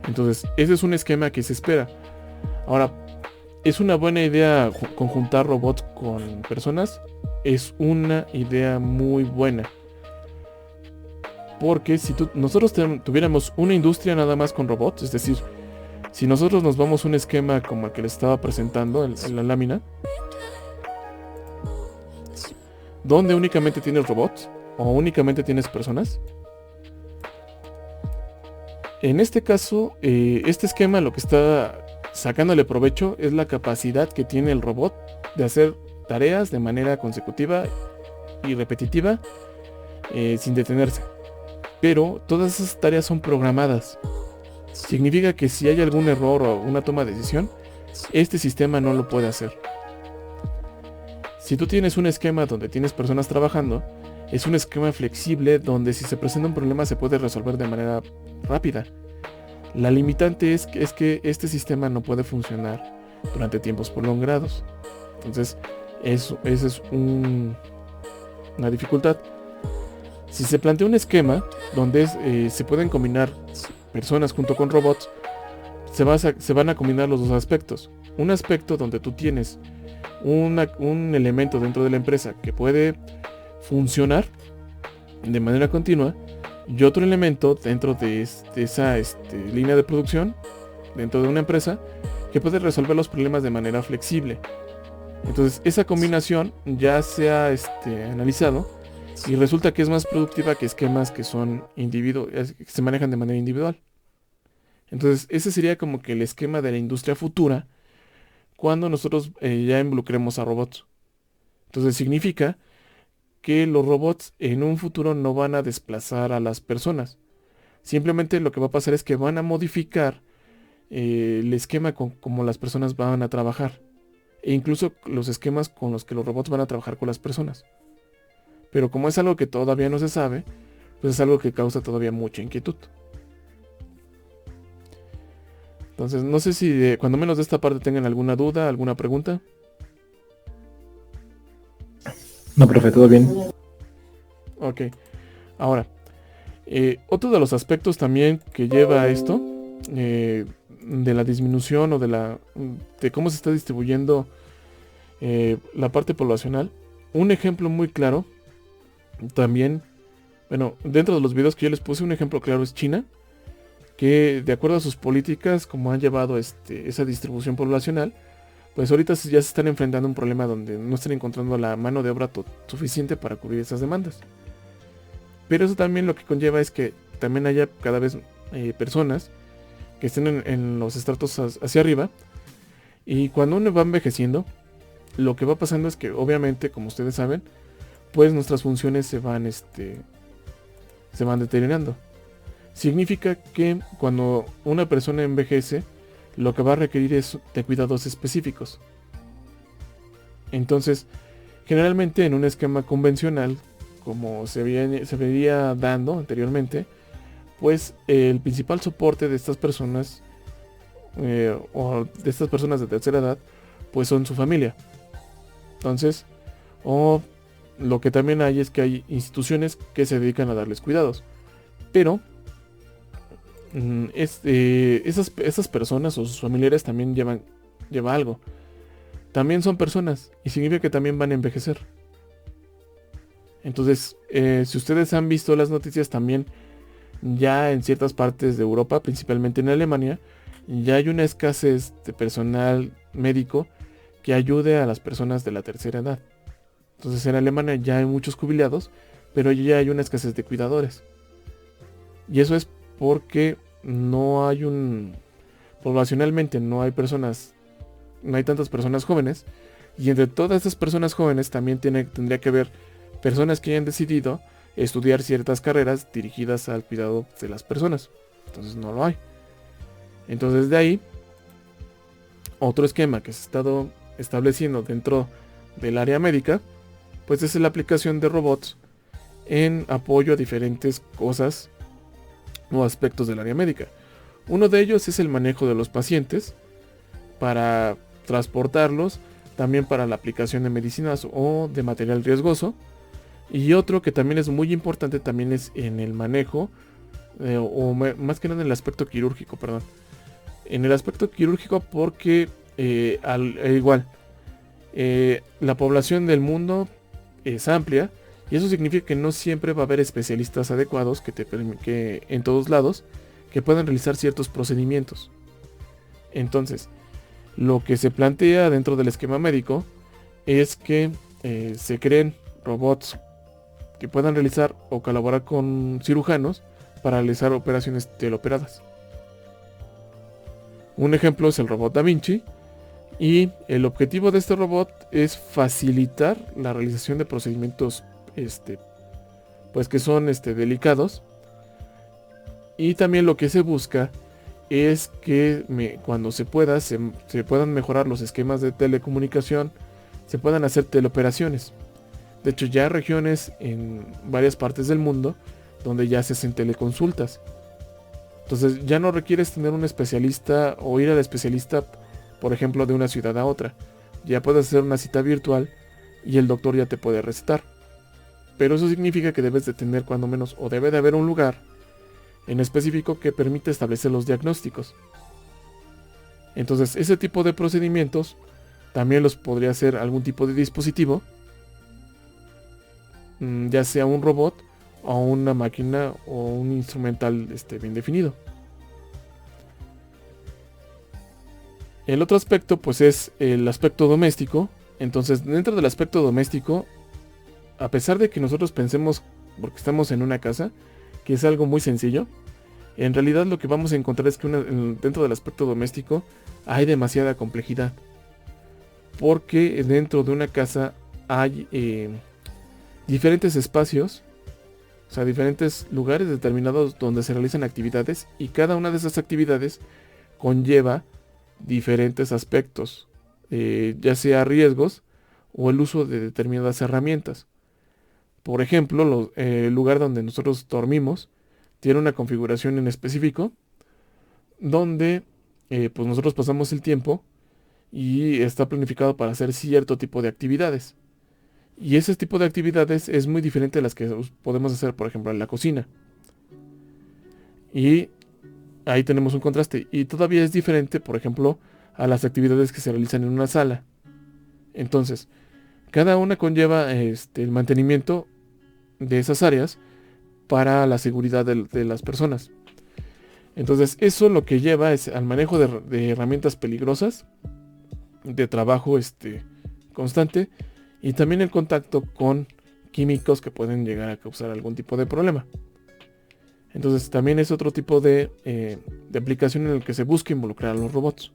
Entonces, ese es un esquema que se espera. Ahora, ¿es una buena idea conjuntar robots con personas? Es una idea muy buena. Porque si nosotros tuviéramos una industria nada más con robots, es decir, si nosotros nos vamos a un esquema como el que les estaba presentando en la lámina, donde únicamente tienes robots o únicamente tienes personas, en este caso, este esquema lo que está sacándole provecho es la capacidad que tiene el robot de hacer tareas de manera consecutiva y repetitiva sin detenerse. Pero todas esas tareas son programadas. Significa que si hay algún error o una toma de decisión, este sistema no lo puede hacer. Si tú tienes un esquema donde tienes personas trabajando, es un esquema flexible donde si se presenta un problema se puede resolver de manera rápida. La limitante es que este sistema no puede funcionar durante tiempos prolongados. Entonces, esa es una dificultad. Si se plantea un esquema donde se pueden combinar personas junto con robots, se van a combinar los dos aspectos. Un aspecto donde tú tienes un elemento dentro de la empresa que puede funcionar de manera continua y otro elemento dentro de esa línea de producción dentro de una empresa que puede resolver los problemas de manera flexible. Entonces esa combinación ya se ha analizado y resulta que es más productiva que esquemas que son que se manejan de manera individual. Entonces ese sería como que el esquema de la industria futura cuando nosotros ya involucremos a robots. Entonces significa que los robots en un futuro no van a desplazar a las personas. Simplemente lo que va a pasar es que van a modificar el esquema como las personas van a trabajar. E incluso los esquemas con los que los robots van a trabajar con las personas. Pero como es algo que todavía no se sabe, pues es algo que causa todavía mucha inquietud. Entonces, no sé si cuando menos de esta parte tengan alguna duda, alguna pregunta. No, profe, todo bien. Ok. Ahora, otro de los aspectos también que lleva a esto, de la disminución o de cómo se está distribuyendo la parte poblacional, un ejemplo muy claro, también, bueno, dentro de los videos que yo les puse, un ejemplo claro es China, que de acuerdo a sus políticas, como han llevado esa distribución poblacional, pues ahorita ya se están enfrentando a un problema donde no están encontrando la mano de obra suficiente para cubrir esas demandas. Pero eso también lo que conlleva es que también haya cada vez personas que estén en los estratos hacia arriba. Y cuando uno va envejeciendo, lo que va pasando es que obviamente, como ustedes saben, pues nuestras funciones se van deteriorando. Significa que cuando una persona envejece, lo que va a requerir es de cuidados específicos. Entonces, generalmente en un esquema convencional, como se vería dando anteriormente, pues el principal soporte de estas personas, o de estas personas de tercera edad, pues son su familia. Entonces, o lo que también hay es que hay instituciones que se dedican a darles cuidados. Pero esas personas o sus familiares también lleva algo. También son personas y significa que también van a envejecer. Entonces, si ustedes han visto las noticias también, ya en ciertas partes de Europa, principalmente en Alemania, ya hay una escasez de personal médico que ayude a las personas de la tercera edad. Entonces en Alemania ya hay muchos jubilados, pero ya hay una escasez de cuidadores. Y eso es porque poblacionalmente no hay tantas personas jóvenes, y entre todas estas personas jóvenes también tendría que haber personas que hayan decidido estudiar ciertas carreras dirigidas al cuidado de las personas. Entonces no lo hay. Entonces de ahí, otro esquema que se ha estado estableciendo dentro del área médica, pues es la aplicación de robots en apoyo a diferentes cosas o aspectos del área médica. Uno de ellos es el manejo de los pacientes para transportarlos, también para la aplicación de medicinas o de material riesgoso. Y otro que también es muy importante también es en el manejo, más que nada en el aspecto quirúrgico, perdón. En el aspecto quirúrgico porque igual, la población del mundo es amplia y eso significa que no siempre va a haber especialistas adecuados que en todos lados que puedan realizar ciertos procedimientos. Entonces, lo que se plantea dentro del esquema médico es que se creen robots que puedan realizar o colaborar con cirujanos para realizar operaciones teleoperadas. Un ejemplo es el robot Da Vinci, y el objetivo de este robot es facilitar la realización de procedimientos pues que son delicados, y también lo que se busca es que cuando se pueda se puedan mejorar los esquemas de telecomunicación, se puedan hacer teleoperaciones. De hecho, ya hay regiones en varias partes del mundo donde ya se hacen teleconsultas. Entonces ya no requieres tener un especialista o ir al especialista, por ejemplo, de una ciudad a otra. Ya puedes hacer una cita virtual y el doctor ya te puede recetar. Pero eso significa que debes de tener cuando menos, o debe de haber un lugar en específico que permite establecer los diagnósticos. Entonces ese tipo de procedimientos también los podría hacer algún tipo de dispositivo, ya sea un robot o una máquina o un instrumental bien definido. El otro aspecto pues es el aspecto doméstico. Entonces, dentro del aspecto doméstico, a pesar de que nosotros pensemos, porque estamos en una casa, que es algo muy sencillo, en realidad lo que vamos a encontrar es que dentro del aspecto doméstico hay demasiada complejidad, porque dentro de una casa hay diferentes espacios, o sea, diferentes lugares determinados donde se realizan actividades, y cada una de esas actividades conlleva diferentes aspectos, ya sea riesgos o el uso de determinadas herramientas. Por ejemplo, el lugar donde nosotros dormimos tiene una configuración en específico donde pues nosotros pasamos el tiempo y está planificado para hacer cierto tipo de actividades. Y ese tipo de actividades es muy diferente a las que podemos hacer, por ejemplo, en la cocina. Y ahí tenemos un contraste. Y todavía es diferente, por ejemplo, a las actividades que se realizan en una sala. Entonces, cada una conlleva el mantenimiento de esas áreas para la seguridad de las personas. Entonces, eso lo que lleva es al manejo de herramientas peligrosas, de trabajo constante, y también el contacto con químicos que pueden llegar a causar algún tipo de problema. Entonces también es otro tipo de aplicación en el que se busca involucrar a los robots.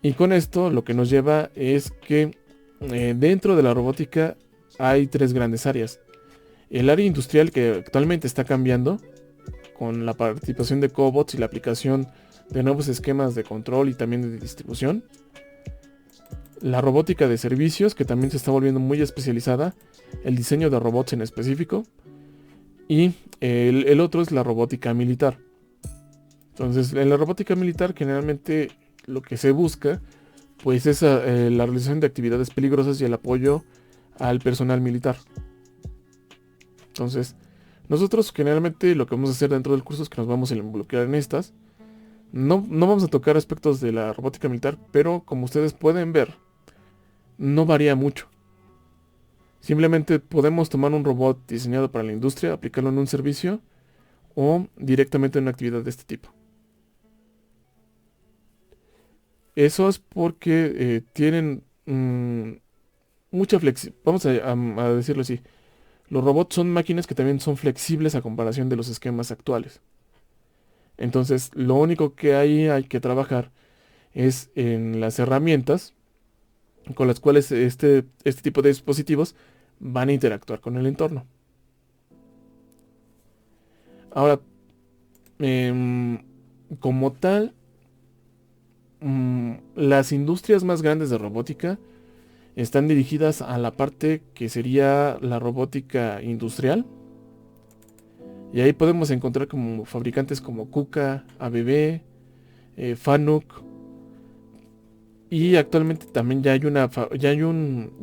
Y con esto lo que nos lleva es que dentro de la robótica hay tres grandes áreas. El área industrial, que actualmente está cambiando con la participación de cobots y la aplicación de nuevos esquemas de control y también de distribución. La robótica de servicios, que también se está volviendo muy especializada, el diseño de robots en específico. Y el otro es la robótica militar. Entonces, en la robótica militar generalmente lo que se busca pues es la realización de actividades peligrosas y el apoyo al personal militar. Entonces, nosotros generalmente lo que vamos a hacer dentro del curso es que nos vamos a involucrar en estas. No vamos a tocar aspectos de la robótica militar, pero como ustedes pueden ver, no varía mucho. Simplemente podemos tomar un robot diseñado para la industria, aplicarlo en un servicio o directamente en una actividad de este tipo. Eso es porque tienen mucha flexibilidad. Vamos a decirlo así. Los robots son máquinas que también son flexibles a comparación de los esquemas actuales. Entonces, lo único que hay que trabajar es en las herramientas con las cuales este tipo de dispositivos van a interactuar con el entorno. Ahora, como tal, las industrias más grandes de robótica están dirigidas a la parte que sería la robótica industrial. Y ahí podemos encontrar como fabricantes como KUKA, ABB, FANUC, Y actualmente también ya hay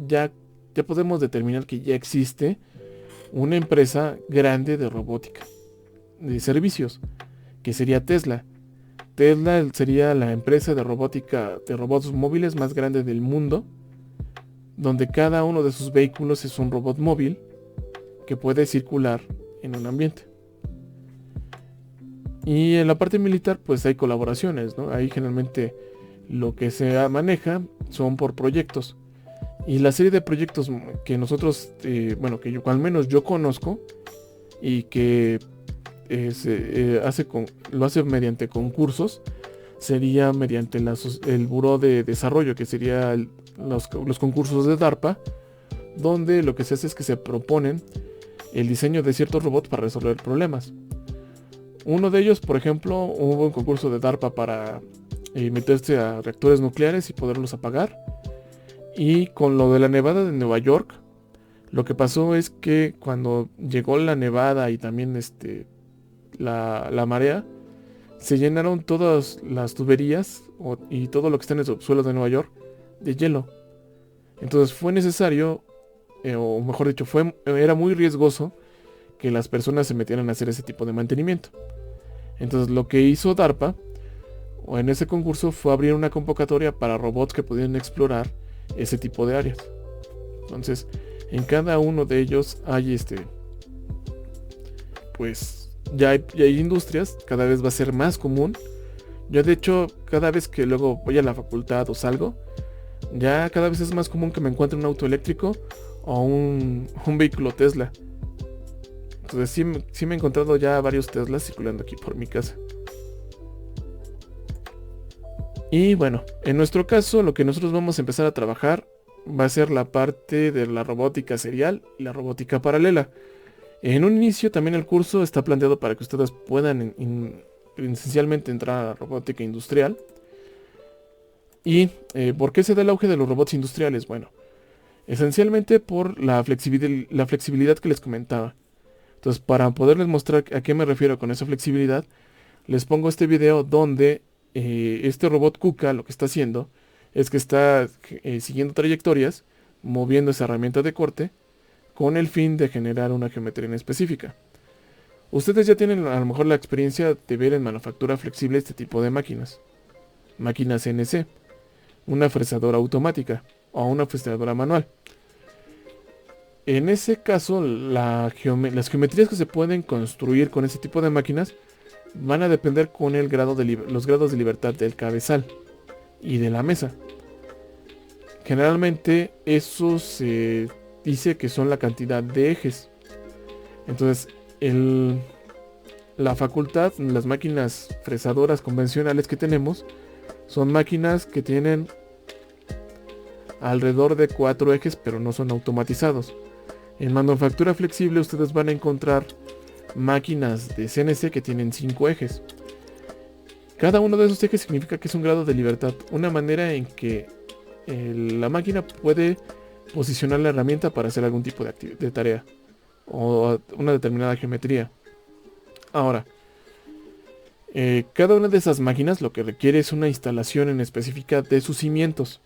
ya podemos determinar que ya existe una empresa grande de robótica, de servicios, que sería Tesla. Tesla sería la empresa de robótica, de robots móviles más grande del mundo, donde cada uno de sus vehículos es un robot móvil que puede circular en un ambiente. Y en la parte militar pues hay colaboraciones, ¿no? Ahí generalmente lo que se maneja son por proyectos. Y la serie de proyectos que nosotros, al menos yo conozco y que lo hace mediante concursos, sería mediante el Buró de Desarrollo, que sería los concursos de DARPA, donde lo que se hace es que se proponen el diseño de ciertos robots para resolver problemas. Uno de ellos, por ejemplo, hubo un concurso de DARPA para meterse a reactores nucleares y poderlos apagar. Y con lo de la nevada de Nueva York, lo que pasó es que cuando llegó la nevada y también la marea, se llenaron todas las tuberías y todo lo que está en el subsuelo de Nueva York de hielo. Entonces fue necesario, o mejor dicho, era muy riesgoso que las personas se metieran a hacer ese tipo de mantenimiento. Entonces lo que hizo DARPA en ese concurso fue abrir una convocatoria para robots que pudieran explorar ese tipo de áreas. Entonces en cada uno de ellos hay pues ya hay industrias, cada vez va a ser más común. Yo de hecho cada vez que luego voy a la facultad o salgo, ya cada vez es más común que me encuentre un auto eléctrico o un vehículo Tesla. Entonces sí me he encontrado ya varios Teslas circulando aquí por mi casa. Y bueno, en nuestro caso lo que nosotros vamos a empezar a trabajar va a ser la parte de la robótica serial y la robótica paralela. En un inicio también el curso está planteado para que ustedes puedan esencialmente entrar a la robótica industrial. ¿Y por qué se da el auge de los robots industriales? Bueno, esencialmente por la flexibilidad que les comentaba. Entonces, para poderles mostrar a qué me refiero con esa flexibilidad, les pongo este video donde este robot KUKA lo que está haciendo es que está siguiendo trayectorias, moviendo esa herramienta de corte, con el fin de generar una geometría en específica. Ustedes ya tienen a lo mejor la experiencia de ver en manufactura flexible este tipo de máquinas. Máquinas CNC, una fresadora automática o una fresadora manual. En ese caso, las geometrías que se pueden construir con ese tipo de máquinas van a depender con los grados de libertad del cabezal y de la mesa. Generalmente eso se dice que son la cantidad de ejes. Entonces, la facultad, las máquinas fresadoras convencionales que tenemos, son máquinas que tienen alrededor de 4 ejes, pero no son automatizados. En manufactura flexible ustedes van a encontrar máquinas de CNC que tienen 5 ejes. Cada uno de esos ejes significa que es un grado de libertad, una manera en que la máquina puede posicionar la herramienta para hacer algún tipo de tarea o una determinada geometría. Ahora, cada una de esas máquinas lo que requiere es una instalación en específica de sus cimientos.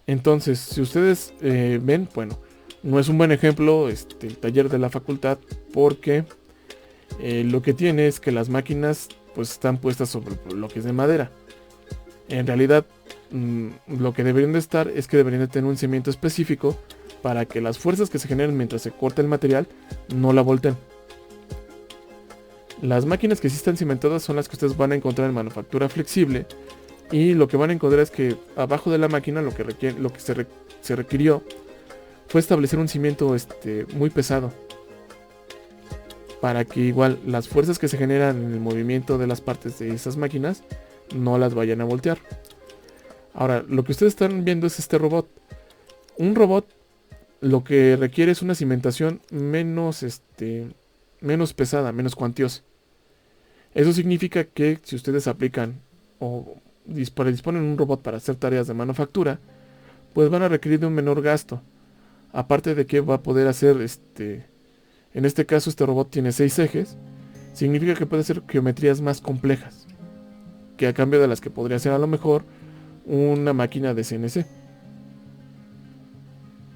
Entonces, si ustedes ven, bueno, no es un buen ejemplo el taller de la facultad, porque lo que tiene es que las máquinas pues están puestas sobre bloques de madera. En realidad lo que deberían de estar es que deberían de tener un cimiento específico para que las fuerzas que se generen mientras se corta el material no la volteen. Las máquinas que sí están cimentadas son las que ustedes van a encontrar en manufactura flexible, y lo que van a encontrar es que abajo de la máquina lo que se requirió fue establecer un cimiento muy pesado, para que igual las fuerzas que se generan en el movimiento de las partes de esas máquinas no las vayan a voltear. Ahora, lo que ustedes están viendo es este robot. Un robot lo que requiere es una cimentación menos pesada, menos cuantiosa. Eso significa que si ustedes aplican o disponen un robot para hacer tareas de manufactura, pues van a requerir de un menor gasto. Aparte de que va a poder hacer en este caso este robot tiene 6 ejes, significa que puede hacer geometrías más complejas, que a cambio de las que podría hacer a lo mejor una máquina de CNC.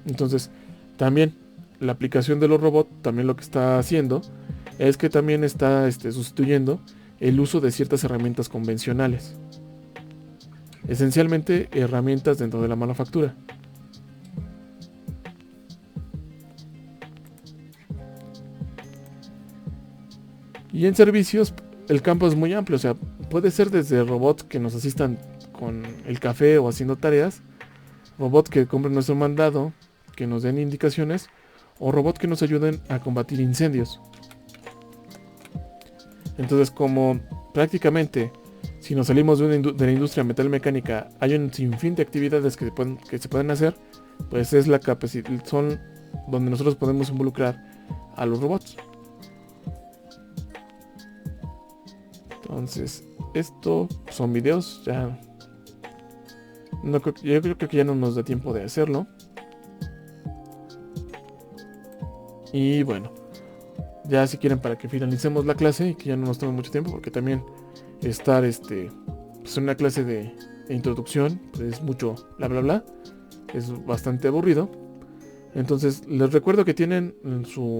Entonces, también la aplicación de los robots, también lo que está haciendo es que también está sustituyendo el uso de ciertas herramientas convencionales. Esencialmente herramientas dentro de la manufactura. Y en servicios el campo es muy amplio, o sea, puede ser desde robots que nos asistan con el café o haciendo tareas, robots que compren nuestro mandado, que nos den indicaciones, o robots que nos ayuden a combatir incendios. Entonces, como prácticamente si nos salimos de la industria metalmecánica hay un sinfín de actividades que se pueden hacer, pues es la capacidad, son donde nosotros podemos involucrar a los robots. Entonces, esto son videos, ya no creo, yo creo que ya no nos da tiempo de hacerlo. Y bueno, ya si quieren para que finalicemos la clase y que ya no nos tome mucho tiempo, porque también estar pues en una clase de introducción pues es mucho bla bla bla, es bastante aburrido. Entonces les recuerdo que tienen en su